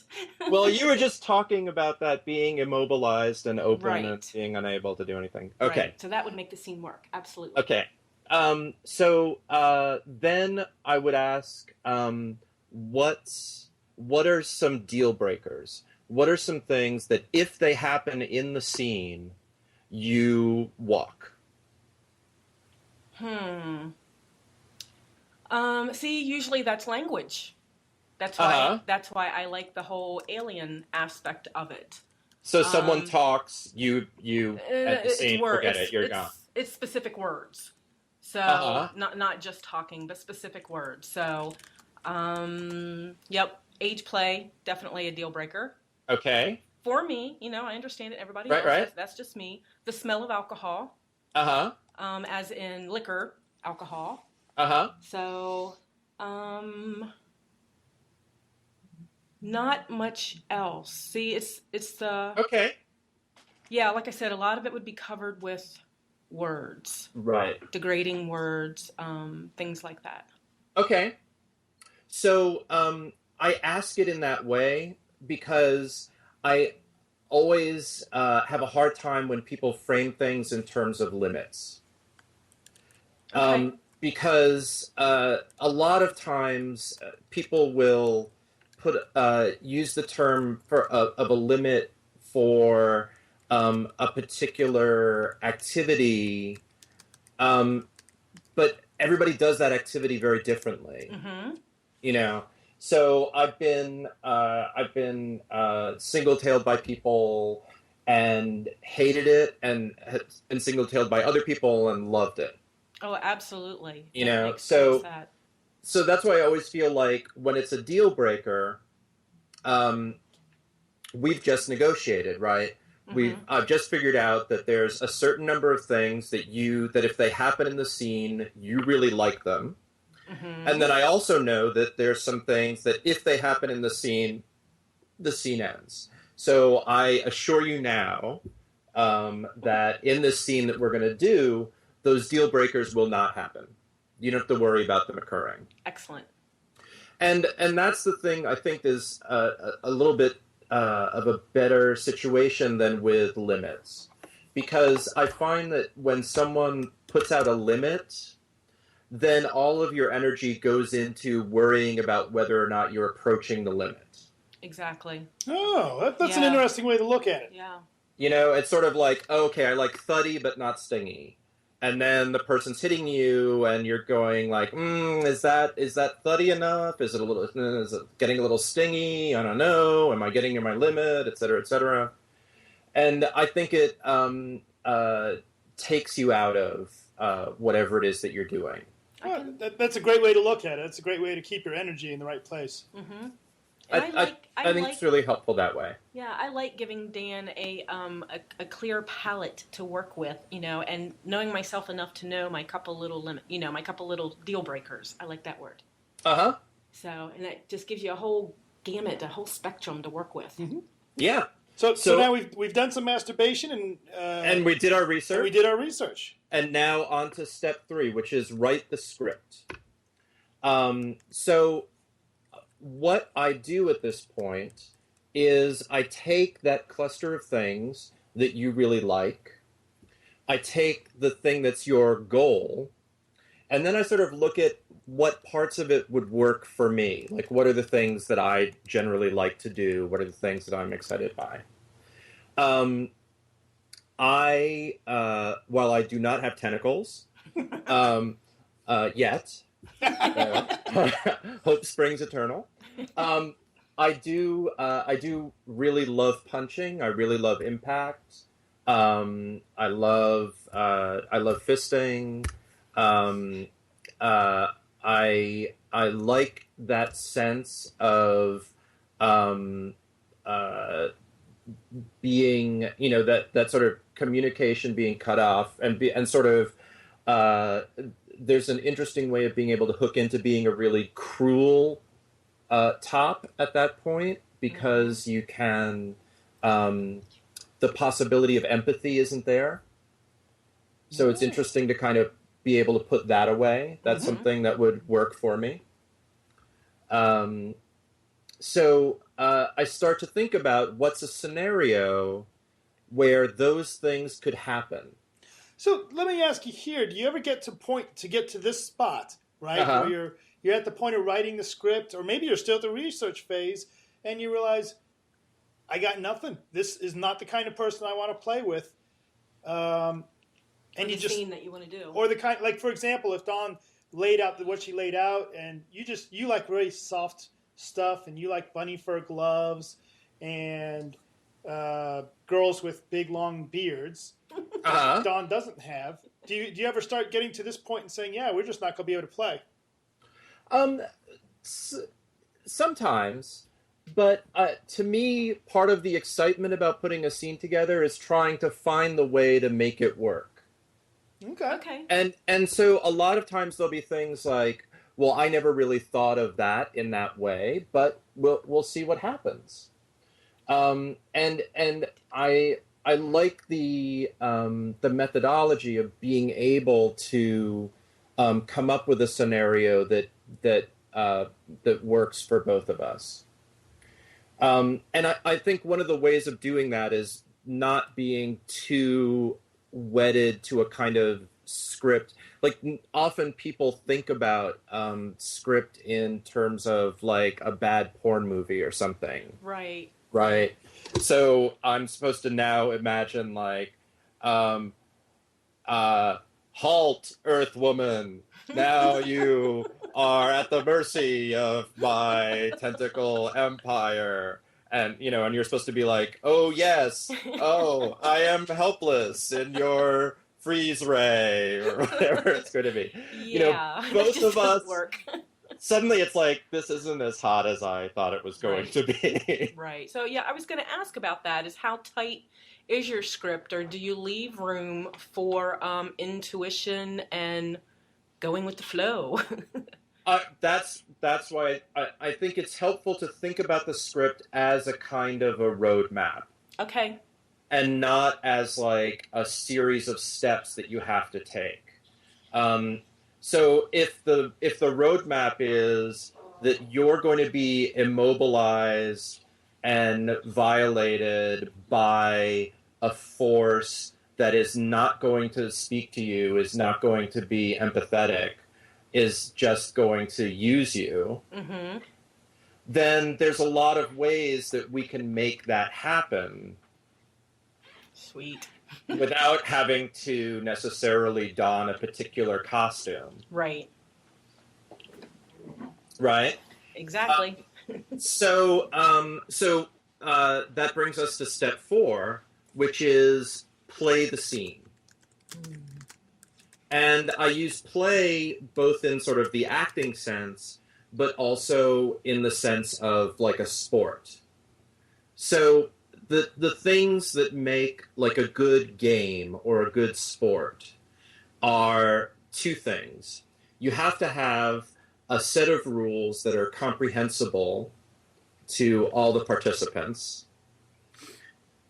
Well, you were just talking about that being immobilized and open
Right.
and being unable to do anything. Okay.
Right. So that would make the scene work. Absolutely.
Okay. So then I would ask, what are some deal breakers? What are some things that if they happen in the scene, you walk?
See, usually that's language. That's why I like the whole alien aspect of it.
So someone talks, you at the scene, forget it, you're gone.
It's specific words. So not just talking, but specific words. So, yep, age play, definitely a deal breaker.
Okay.
For me, I understand it. Everybody
Right,
else,
right.
That's just me. The smell of alcohol. As in liquor, alcohol. So, not much else. See, it's the...
Okay.
Yeah, like I said, a lot of it would be covered with words.
Right.
Degrading words, things like that.
Okay. So, I ask it in that way because I always have a hard time when people frame things in terms of limits.
Okay.
Because a lot of times people will use the term of a limit for a particular activity, but everybody does that activity very differently. So I've been single-tailed by people and hated it, and single-tailed by other people and loved it.
Oh, absolutely.
So that's why I always feel like when it's a deal breaker, we've just negotiated, right? I've just figured out that there's a certain number of things that if they happen in the scene, you really like them. And then I also know that there's some things that if they happen in the scene ends. So I assure you now that in this scene that we're going to do, those deal breakers will not happen. You don't have to worry about them occurring.
Excellent.
And that's the thing I think is a little bit of a better situation than with limits. Because I find that when someone puts out a limit, then all of your energy goes into worrying about whether or not you're approaching the limit.
Exactly.
Oh, that's an interesting way to look at it.
Yeah.
It's sort of like, okay, I like thuddy but not stingy. And then the person's hitting you, and you're going like, is that thuddy enough? Is it getting a little stingy? I don't know. Am I getting near my limit? Et cetera, et cetera. And I think it takes you out of whatever it is that you're doing.
Well, that's a great way to look at it. It's a great way to keep your energy in the right place.
Mm-hmm.
I think it's really helpful that way.
Yeah, I like giving Dan a clear palette to work with, and knowing myself enough to know my couple little deal breakers. I like that word. So, and that just gives you a whole gamut, a whole spectrum to work with.
Mm-hmm.
Yeah.
So now we've done some masturbation
and we did our research. And now on to step 3, which is write the script. So what I do at this point is I take that cluster of things that you really like, I take the thing that's your goal, and then I sort of look at what parts of it would work for me. Like, what are the things that I generally like to do? What are the things that I'm excited by? While I do not have tentacles yet, hope springs eternal. I do really love punching. I really love impact. I love fisting. I like that sense of being, that sort of communication being cut off and sort of there's an interesting way of being able to hook into being a really cruel top at that point, because you can, the possibility of empathy isn't there. So it's interesting to kind of be able to put that away. That's something that would work for me. So I start to think about what's a scenario where those things could happen.
So let me ask you here: do you ever get to this spot, right, where you're at the point of writing the script, or maybe you're still at the research phase, and you realize, I got nothing. This is not the kind of person I want to play with. And
you just scene that you want to do,
or the kind, like, for example, if Dawn laid out what she laid out, and you like very soft stuff, and you like bunny fur gloves, and girls with big long beards. Dawn doesn't have. Do you ever start getting to this point and saying, yeah, we're just not going to be able to play?
Sometimes, but to me, part of the excitement about putting a scene together is trying to find the way to make it work.
Okay.
And so a lot of times there'll be things like, well, I never really thought of that in that way, but we'll see what happens. And I like the methodology of being able to come up with a scenario that works for both of us. And I think one of the ways of doing that is not being too wedded to a kind of script. Like, often people think about script in terms of like a bad porn movie or something.
Right.
So I'm supposed to now imagine like, halt, Earth Woman. Now you are at the mercy of my tentacle empire. And, and you're supposed to be like, oh, yes. Oh, I am helpless in your freeze ray, or whatever it's going to be.
Yeah,
both of us,
work.
Suddenly it's like, this isn't as hot as I thought it was going to be.
Right. So, yeah, I was going to ask about that, is how tight is your script, or do you leave room for intuition and going with the flow?
That's why I think it's helpful to think about the script as a kind of a roadmap.
Okay.
And not as like a series of steps that you have to take. So if the roadmap is that you're going to be immobilized and violated by a force that is not going to speak to you, is not going to be empathetic, is just going to use you, then there's a lot of ways that we can make that happen.
Sweet.
Without having to necessarily don a particular costume.
Right.
So
Exactly.
that brings us to step 4, which is play the scene. And I use play both in sort of the acting sense, but also in the sense of like a sport. So the things that make like a good game or a good sport are 2 things. You have to have a set of rules that are comprehensible to all the participants,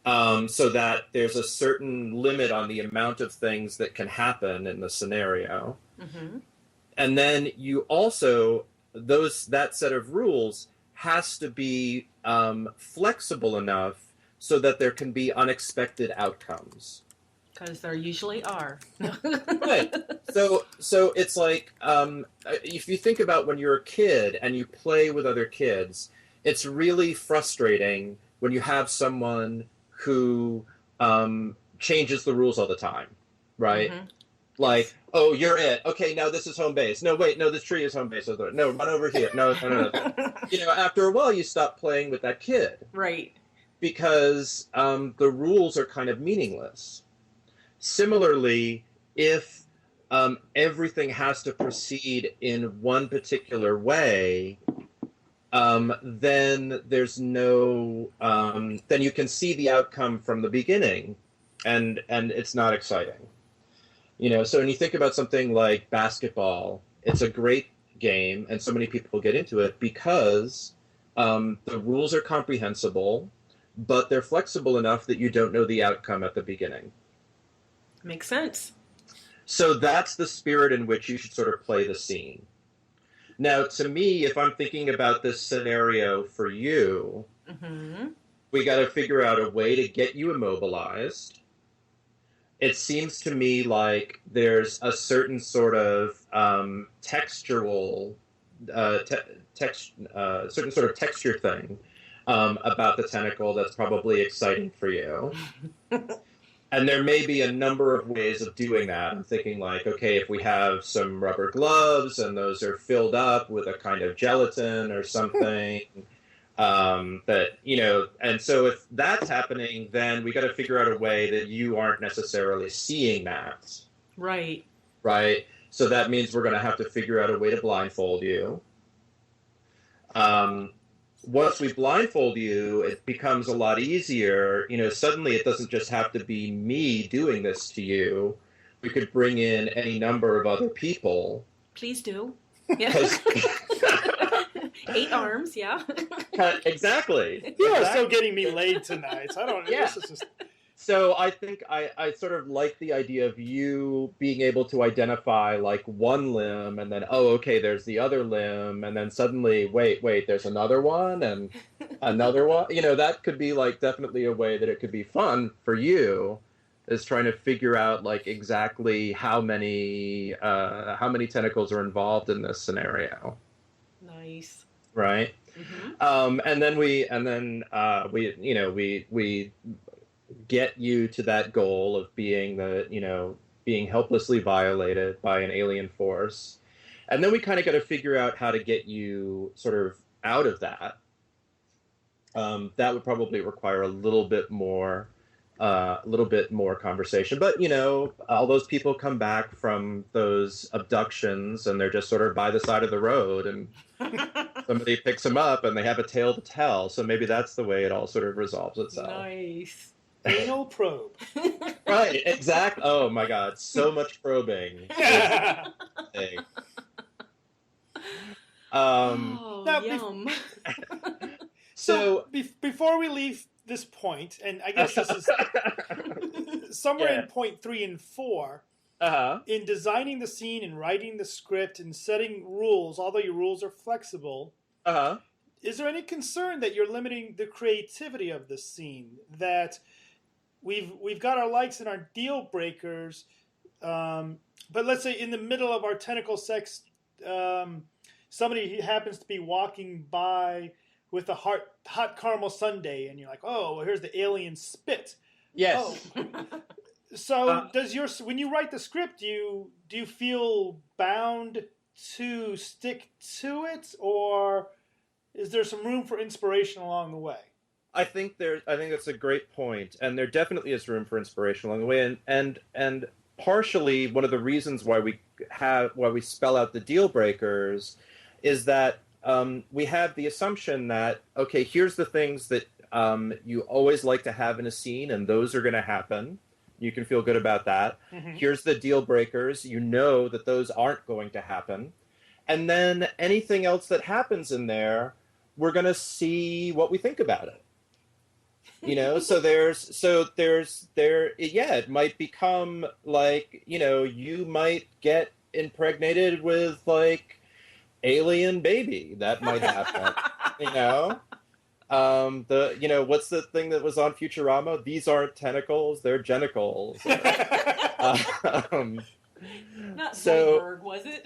so that there's a certain limit on the amount of things that can happen in the scenario. And then you also, that set of rules has to be flexible enough so that there can be unexpected outcomes.
Because there usually are.
Right. So it's like, if you think about when you're a kid and you play with other kids, it's really frustrating when you have someone who changes the rules all the time, right? Like, oh, you're it. Okay, now this is home base. No, wait, no, this tree is home base. No, run over here. No. After a while, you stop playing with that kid.
Right.
Because the rules are kind of meaningless. Similarly, if everything has to proceed in one particular way, then there's no, then you can see the outcome from the beginning, and it's not exciting. So when you think about something like basketball, it's a great game, and so many people get into it because the rules are comprehensible, but they're flexible enough that you don't know the outcome at the beginning.
Makes sense.
So that's the spirit in which you should sort of play the scene. Now, to me, if I'm thinking about this scenario for you, we got to figure out a way to get you immobilized. It seems to me like there's a certain sort of textural, certain sort of texture thing about the tentacle that's probably exciting for you. And there may be a number of ways of doing that. I'm thinking like, okay, if we have some rubber gloves and those are filled up with a kind of gelatin or something, and so if that's happening, then we got to figure out a way that you aren't necessarily seeing that.
Right.
Right. So that means we're going to have to figure out a way to blindfold you. Once we blindfold you, it becomes a lot easier. Suddenly it doesn't just have to be me doing this to you. We could bring in any number of other people.
Please do. Yeah. 8 arms, yeah.
Exactly.
You are still getting me laid tonight. I don't know.
Yeah.
This is just...
So I think I sort of like the idea of you being able to identify like one limb and then, oh, okay, there's the other limb. And then suddenly, wait, there's another one and another one. That could be like definitely a way that it could be fun for you, is trying to figure out like exactly how many tentacles are involved in this scenario.
Nice.
Right. And then we get you to that goal of being being helplessly violated by an alien force. And then we kind of got to figure out how to get you sort of out of that. That would probably require a little bit more conversation. But, all those people come back from those abductions and they're just sort of by the side of the road and somebody picks them up and they have a tale to tell. So maybe that's the way it all sort of resolves itself.
Nice.
Anal probe.
Right, exactly. Oh my God, so much probing.
Yum.
So before we leave this point, and I guess this is somewhere in point 3 and 4, in designing the scene and writing the script and setting rules, although your rules are flexible, is there any concern that you're limiting the creativity of the scene? That we've got our likes and our deal breakers, but let's say in the middle of our tentacle sex, somebody happens to be walking by with a hot caramel sundae, and you're like, oh, well, here's the alien spit.
Yes.
Oh. So when you write the script, do you feel bound to stick to it, or is there some room for inspiration along the way?
I think that's a great point, and there definitely is room for inspiration along the way, and partially one of the reasons why we spell out the deal breakers is that we have the assumption that, okay, here's the things that you always like to have in a scene, and those are going to happen. You can feel good about that. Here's the deal breakers. You know that those aren't going to happen. And then anything else that happens in there, we're going to see what we think about it. It might become like, you might get impregnated with like alien baby. That might happen, what's the thing that was on Futurama? These aren't tentacles, they're genitals.
Not Zoidberg, was it?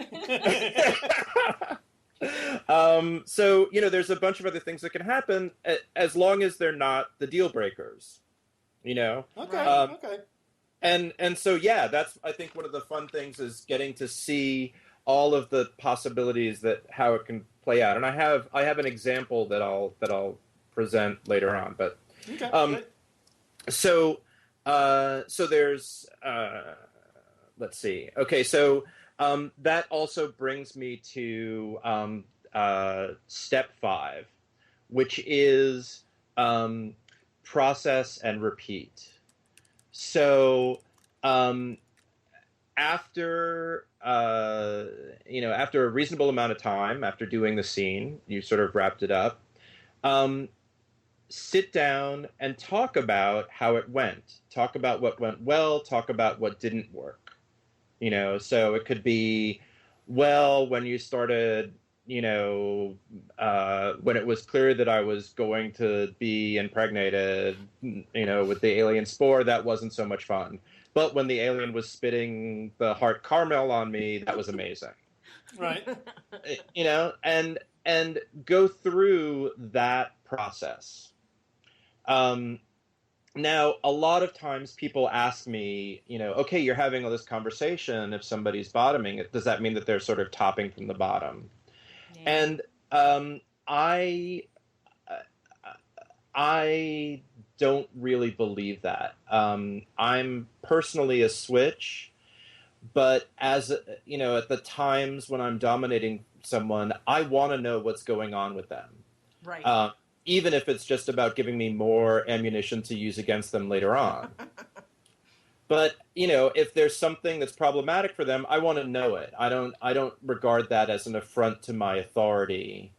There's a bunch of other things that can happen as long as they're not the deal breakers, Okay.
Okay.
And so, yeah, that's, I think one of the fun things is getting to see all of the possibilities that how it can play out. And I have an example that I'll present later on, but,
okay.
So there's, let's see. Okay. So, that also brings me to step 5, which is process and repeat. So after after a reasonable amount of time, after doing the scene, you sort of wrapped it up. Sit down and talk about how it went. Talk about what went well. Talk about what didn't work. So it could be, well, when you started, when it was clear that I was going to be impregnated, with the alien spore, that wasn't so much fun. But when the alien was spitting the heart caramel on me, that was amazing.
Right.
And go through that process. Now, a lot of times people ask me, okay, you're having all this conversation. If somebody's bottoming it, does that mean that they're sort of topping from the bottom? Yeah. And I don't really believe that. I'm personally a switch, but at the times when I'm dominating someone, I want to know what's going on with them.
Right.
Even if it's just about giving me more ammunition to use against them later on. But, if there's something that's problematic for them, I want to know it. I don't regard that as an affront to my authority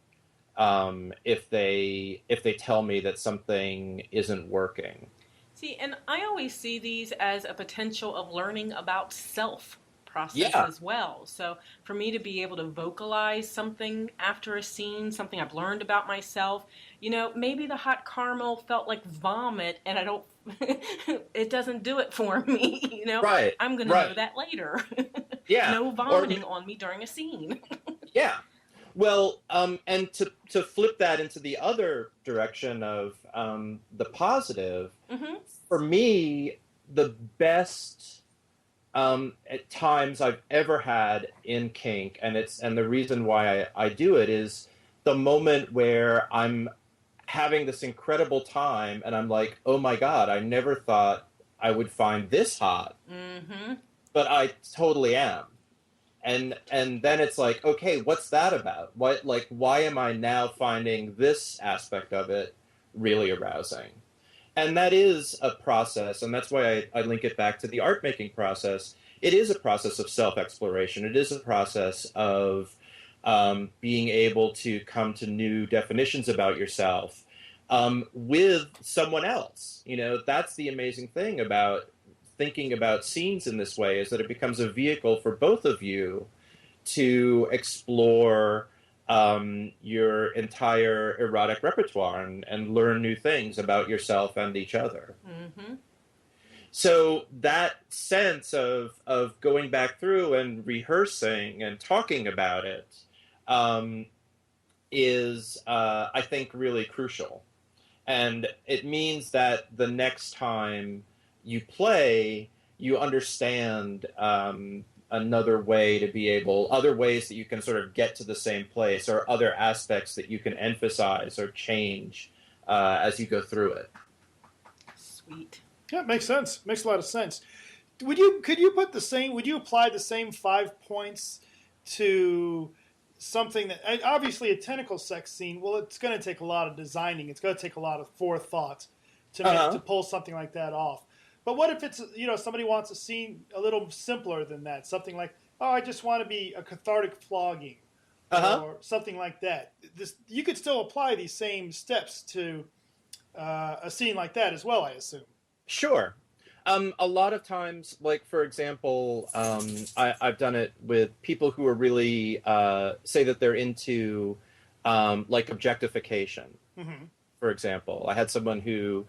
if they tell me that something isn't working.
See, and I always see these as a potential of learning about self process as well. So for me to be able to vocalize something after a scene, something I've learned about myself, maybe the hot caramel felt like vomit and I don't, it doesn't do it for me,
Right.
I'm going to know that later.
Yeah.
No vomiting on me during a scene.
Yeah. Well, and to flip that into the other direction of the positive, for me, the best at times I've ever had in kink, and the reason why I do it is the moment where I'm having this incredible time and I'm like, oh my God, I never thought I would find this hot, but I totally am. And then it's like, okay, what's that about? Why am I now finding this aspect of it really arousing? And that is a process, and that's why I link it back to the art-making process. It is a process of self-exploration. It is a process of being able to come to new definitions about yourself with someone else. That's the amazing thing about thinking about scenes in this way, is that it becomes a vehicle for both of you to explore your entire erotic repertoire and learn new things about yourself and each other. So that sense of going back through and rehearsing and talking about it is, I think, really crucial. And it means that the next time you play, you understand other ways that you can sort of get to the same place, or other aspects that you can emphasize or change as you go through it.
Sweet.
Yeah, it makes sense. Makes a lot of sense. Could you apply the same 5 points to something that, obviously a tentacle sex scene, well, it's going to take a lot of designing. It's going to take a lot of forethought to pull something like that off. But what if it's, somebody wants a scene a little simpler than that? Something like, oh, I just want to be a cathartic flogging, or something like that. You could still apply these same steps to a scene like that as well, I assume.
Sure. A lot of times, like, for example, I've done it with people who are really, say that they're into, like, objectification, for example. I had someone who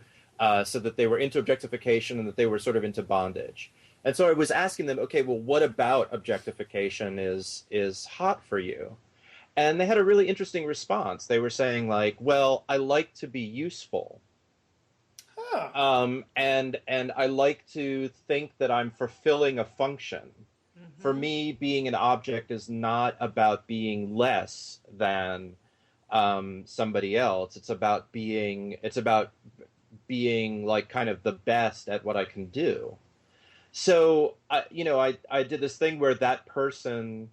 said that they were into objectification and that they were sort of into bondage. And so I was asking them, okay, well, what about objectification is hot for you? And they had a really interesting response. They were saying, like, well, I like to be useful. And I like to think that I'm fulfilling a function. For me, being an object is not about being less than somebody else. It's about being like kind of the best at what I can do. So I did this thing where that person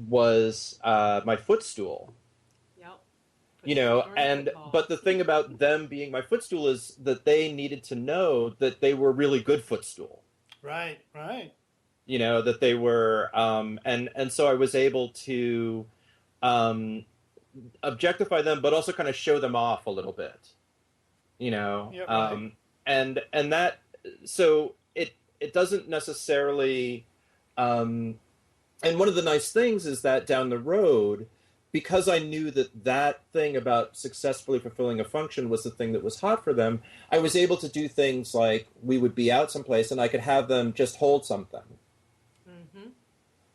was my footstool. But the thing about them being my footstool is that they needed to know that they were really good footstool.
Right.
You know, that they were, and so I was able to objectify them, but also kind of show them off a little bit, you know,
Yeah, right.
and that, so it doesn't necessarily, and one of the nice things is that down the road, because I knew that thing about successfully fulfilling a function was the thing that was hot for them, I was able to do things like we would be out someplace and I could have them just hold something.
Mm-hmm.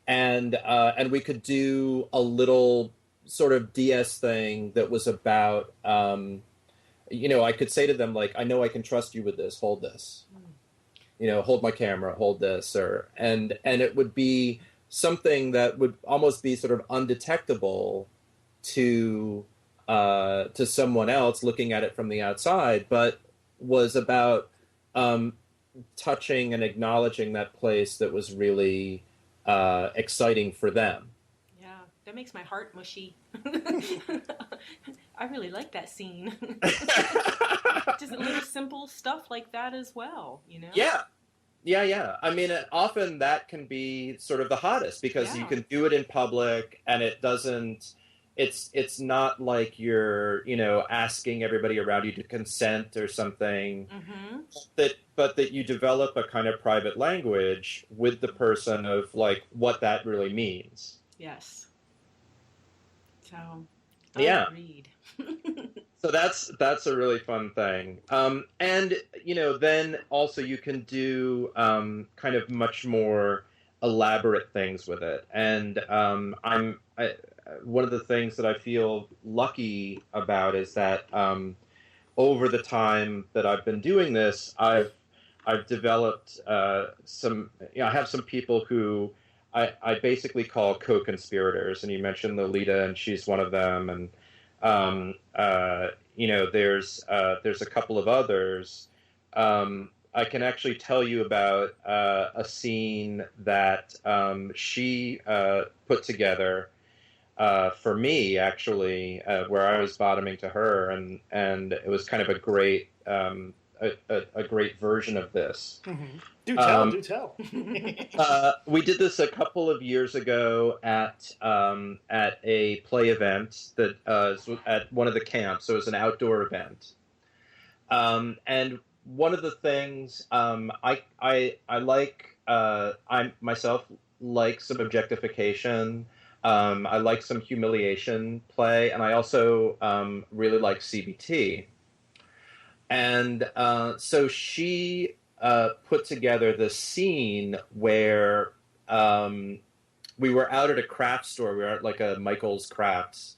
And we could do a little sort of DS thing that was about, you know, I could say to them, like, I know I can trust you with this, hold this. You know, hold my camera, hold this, and it would be something that would almost be sort of undetectable to someone else looking at it from the outside, but was about touching and acknowledging that place that was really exciting for them.
Yeah, that makes my heart mushy. I really like that scene. Just little simple stuff like that as well, you know?
Yeah. I mean, often that can be sort of the hottest because you can do it in public and it doesn't, it's not like you're, you know, asking everybody around you to consent or something, but that you develop a kind of private language with the person of like what that really means.
Yes. So, agreed.
So that's a really fun thing. And, you know, then also you can do kind of much more elaborate things with it. And one of the things that I feel lucky about is that over the time that I've been doing this, I've developed some, you know, I have some people who I basically call co-conspirators. And you mentioned Lolita, and she's one of them. And you know, there's a couple of others. I can actually tell you about a scene that she put together for me, actually, where I was bottoming to her, and it was kind of a great version of this.
Mm-hmm. Do tell.
We did this a couple of years ago at a play event that at one of the camps. So it was an outdoor event, and one of the things I like, I myself like some objectification. I like some humiliation play, and I also really like CBT. And so she put together this scene where we were out at a craft store. We were at like a Michael's Crafts,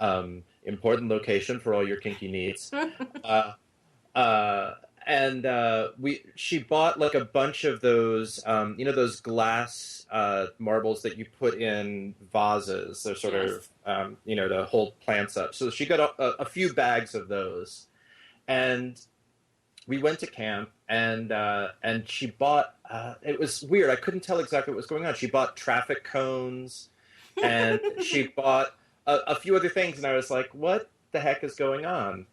important location for all your kinky needs. She bought like a bunch of those, you know, those glass marbles that you put in vases. They're sort of, you know, to hold plants up. So she got a few bags of those. And we went to camp, and she bought, it was weird. I couldn't tell exactly what was going on. She bought traffic cones, and she bought a few other things, and I was like, what the heck is going on?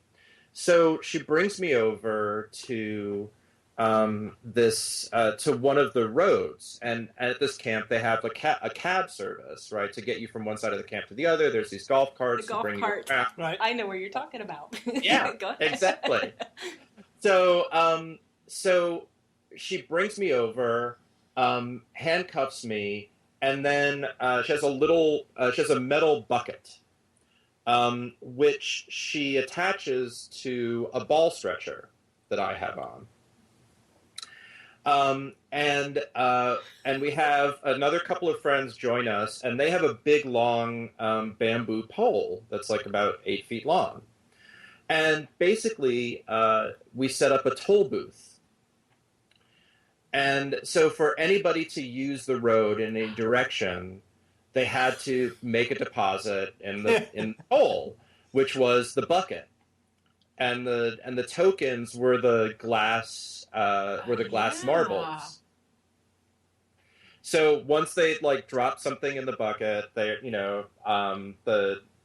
So she brings me over to to one of the roads, and at this camp they have a cab service, right, to get you from one side of the camp to the other. There's these golf carts
to bring you around. Right. I know where you're talking about.
Yeah,
Go ahead.
Exactly. So so she brings me over, handcuffs me, and then she has a metal bucket, which she attaches to a ball stretcher that I have on. And we have another couple of friends join us, and they have a big, long bamboo pole that's like about 8 feet long. And basically, we set up a toll booth. And so for anybody to use the road in any direction, they had to make a deposit in the hole, which was the bucket, and the tokens were the glass marbles. So once they like dropped something in the bucket, they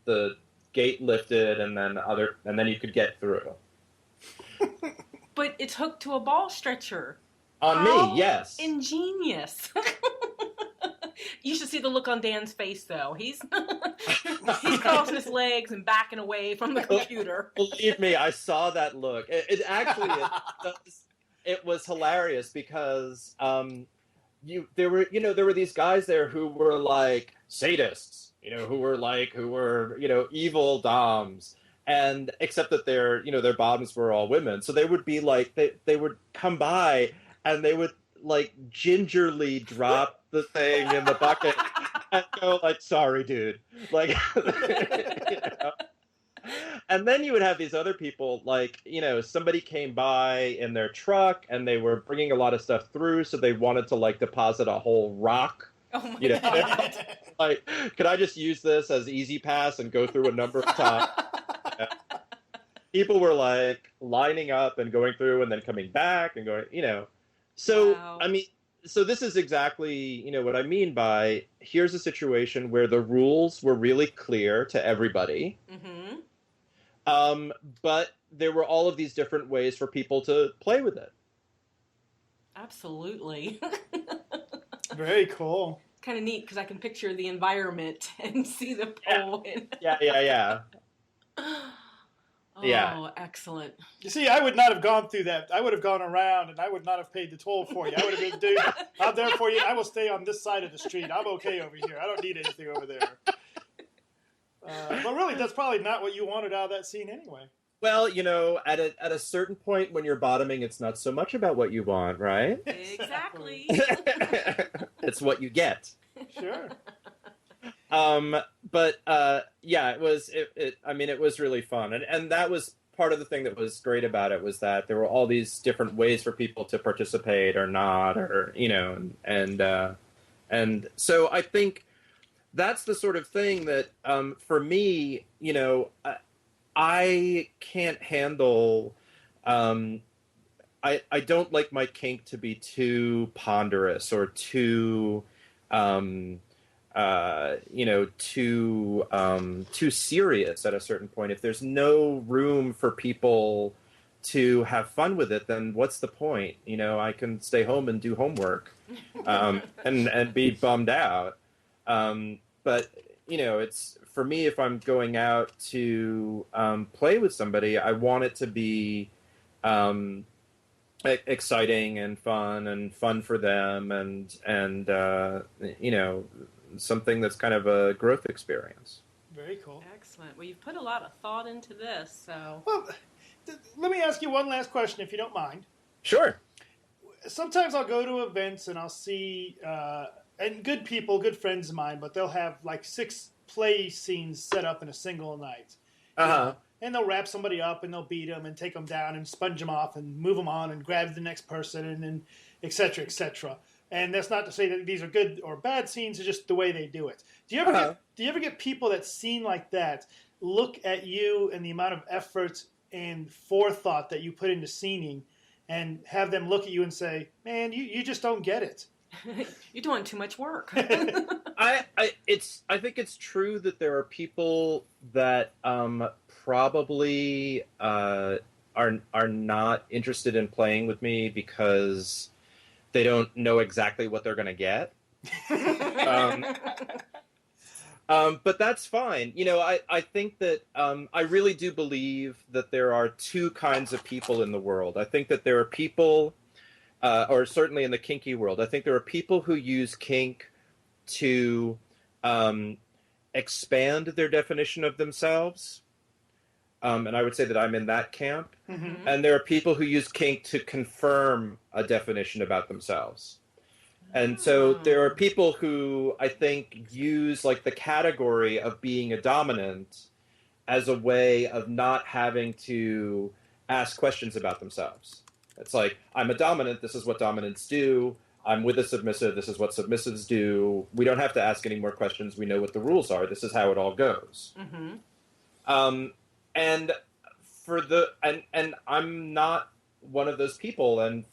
the gate lifted, and then you could get through.
But it's hooked to a ball stretcher.
On me, yes.
Ingenious. You should see the look on Dan's face, though. He's crossing his legs and backing away from the computer.
Believe me, I saw that look. It actually, it was hilarious because there were these guys there who were like sadists, who were evil doms, and except that their bottoms were all women, so they would be like they would come by and they would like gingerly drop the thing in the bucket and go like, sorry, dude. Like, And then you would have these other people, like, somebody came by in their truck and they were bringing a lot of stuff through, so they wanted to like deposit a whole rock.
Oh my God.
Like, could I just use this as Easy Pass and go through a number of times? People were like lining up and going through and then coming back and going, So,
Wow.
I mean, so this is exactly, what I mean by here's a situation where the rules were really clear to everybody.
Mm-hmm.
But there were all of these different ways for people to play with it.
Absolutely.
Very cool.
Kind of neat because I can picture the environment and see the pole.
Yeah.
Oh,
Yeah.
Excellent.
You see, I would not have gone through that. I would have gone around, and I would not have paid the toll for you. I would have been, dude, I'm there for you. I will stay on this side of the street. I'm okay over here. I don't need anything over there. But really, that's probably not what you wanted out of that scene anyway.
Well, at a certain point when you're bottoming, it's not so much about what you want, right?
Exactly.
It's what you get.
Sure.
But yeah, it was really fun. And that was part of the thing that was great about it, was that there were all these different ways for people to participate or not, or, and so I think that's the sort of thing that, for me, I can't handle, I don't like my kink to be too ponderous or too, too serious at a certain point. If there's no room for people to have fun with it, then what's the point? I can stay home and do homework, and be bummed out. But it's, for me, if I'm going out to play with somebody, I want it to be exciting and fun for them, and something that's kind of a growth experience.
Very cool.
Excellent. Well, you've put a lot of thought into this, so.
Well, let me ask you one last question, if you don't mind.
Sure.
Sometimes I'll go to events and I'll see, and good people, good friends of mine, but they'll have like 6 play scenes set up in a single night.
Uh-huh.
And they'll wrap somebody up and they'll beat them and take them down and sponge them off and move them on and grab the next person and then et cetera, et cetera. And that's not to say that these are good or bad scenes, it's just the way they do it. Do you ever get people that scene like that look at you and the amount of effort and forethought that you put into scening and have them look at you and say, man, you just don't get it?
You're doing too much work.
I think it's true that there are people that probably are not interested in playing with me because they don't know exactly what they're going to get. But that's fine. I think that I really do believe that there are 2 kinds of people in the world. I think that there are people, or certainly in the kinky world, I think there are people who use kink to expand their definition of themselves. And I would say that I'm in that camp.
Mm-hmm.
And there are people who use kink to confirm a definition about themselves. And so there are people who, I think, use like the category of being a dominant as a way of not having to ask questions about themselves. It's like, I'm a dominant, this is what dominants do. I'm with a submissive, this is what submissives do. We don't have to ask any more questions. We know what the rules are. This is how it all goes.
Mm-hmm.
And I'm not one of those people. And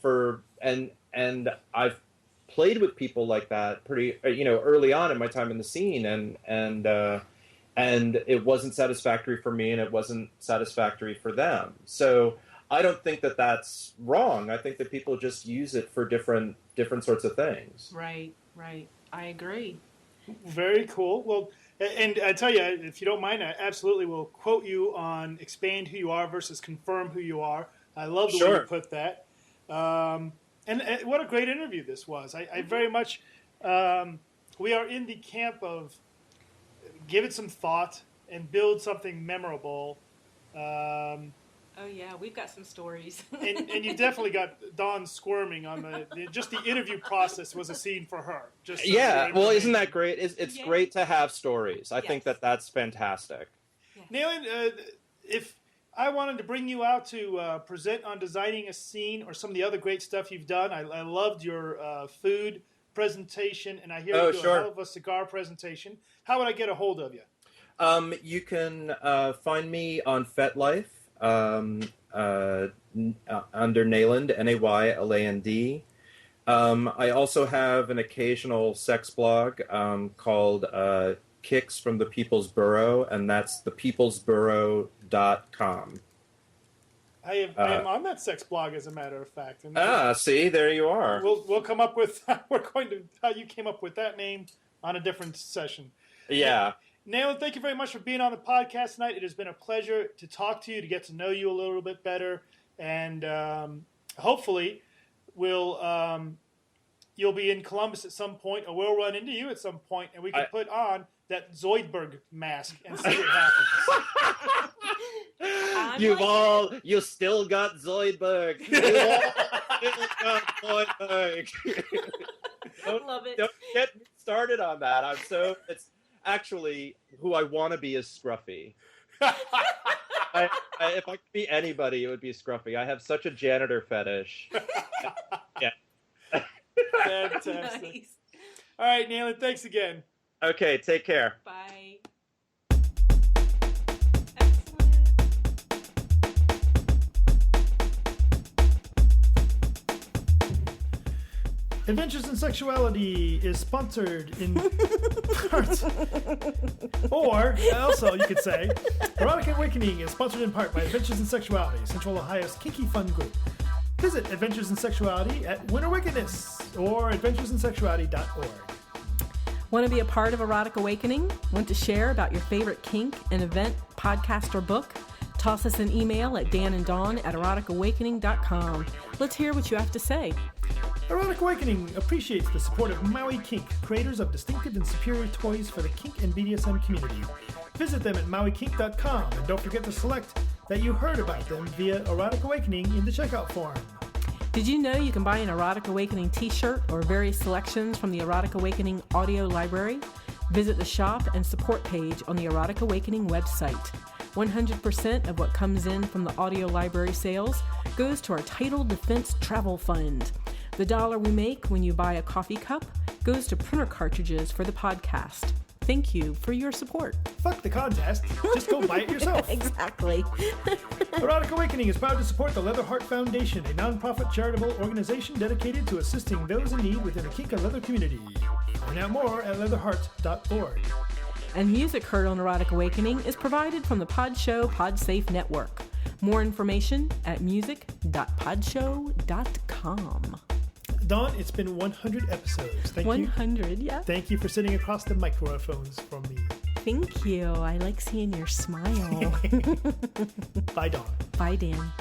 I've played with people like that pretty, early on in my time in the scene, and it wasn't satisfactory for me, and it wasn't satisfactory for them. So I don't think that that's wrong. I think that people just use it for different sorts of things.
Right. I agree.
Very cool. Well, and I tell you, if you don't mind, I absolutely will quote you on expand who you are versus confirm who you are. I love the way you put that. And what a great interview this was. I very much, we are in the camp of give it some thought and build something memorable.
Oh yeah, we've got some stories.
and you definitely got Dawn squirming on just the interview process was a scene for her. Just
well, isn't that great? It's great to have stories. I think that's fantastic.
Yes.
Nayland, if I wanted to bring you out to present on designing a scene or some of the other great stuff you've done, I loved your food presentation, and I hear you do a hell of a cigar presentation. How would I get a hold of you?
You can find me on FetLife. Under Nayland, Nayland. I also have an occasional sex blog called Kicks from the People's Burrow, and that's thepeoplesburrow.com.
I am on that sex blog, as a matter of fact. And
see, there you are.
We'll come up with we're going to how you came up with that name on a different session.
Yeah.
Nayland, thank you very much for being on the podcast tonight. It has been a pleasure to talk to you, to get to know you a little bit better, and hopefully you'll be in Columbus at some point, or we'll run into you at some point, and we can put on that Zoidberg mask and see what happens.
You still got Zoidberg. You all still got Zoidberg.
Love it.
Don't get me started on that. It's actually who I want to be is Scruffy. If I could be anybody, it would be Scruffy. I have such a janitor fetish. Yeah.
Fantastic.
Nice.
All right, Nayland, thanks again.
Okay, take care.
Bye.
Adventures in Sexuality is sponsored in part, or also you could say, Erotic Awakening is sponsored in part by Adventures in Sexuality, Central Ohio's kinky fun group. Visit Adventures in Sexuality at Winter Wickedness or adventuresinsexuality.org.
Want to be a part of Erotic Awakening? Want to share about your favorite kink, an event, podcast, or book? Toss us an email at dananddawn@eroticawakening.com. Let's hear what you have to say.
Erotic Awakening appreciates the support of Maui Kink, creators of distinctive and superior toys for the kink and BDSM community. Visit them at maukink.com, and don't forget to select that you heard about them via Erotic Awakening in the checkout form.
Did you know you can buy an Erotic Awakening t-shirt or various selections from the Erotic Awakening audio library? Visit the shop and support page on the Erotic Awakening website. 100% of what comes in from the audio library sales goes to our Title Defense Travel Fund. The dollar we make when you buy a coffee cup goes to printer cartridges for the podcast. Thank you for your support.
Fuck the contest. Just go buy it yourself.
Exactly.
Erotic Awakening is proud to support the Leather Heart Foundation, a nonprofit charitable organization dedicated to assisting those in need within the kink and leather community. Find out more at leatherheart.org.
And music heard on Erotic Awakening is provided from the Podshow Podsafe Network. More information at music.podshow.com.
Dawn, it's been 100 episodes. Thank
100,
you.
Yeah.
Thank you for sitting across the microphones from me.
Thank you. I like seeing your smile.
Bye, Dawn.
Bye, Dan.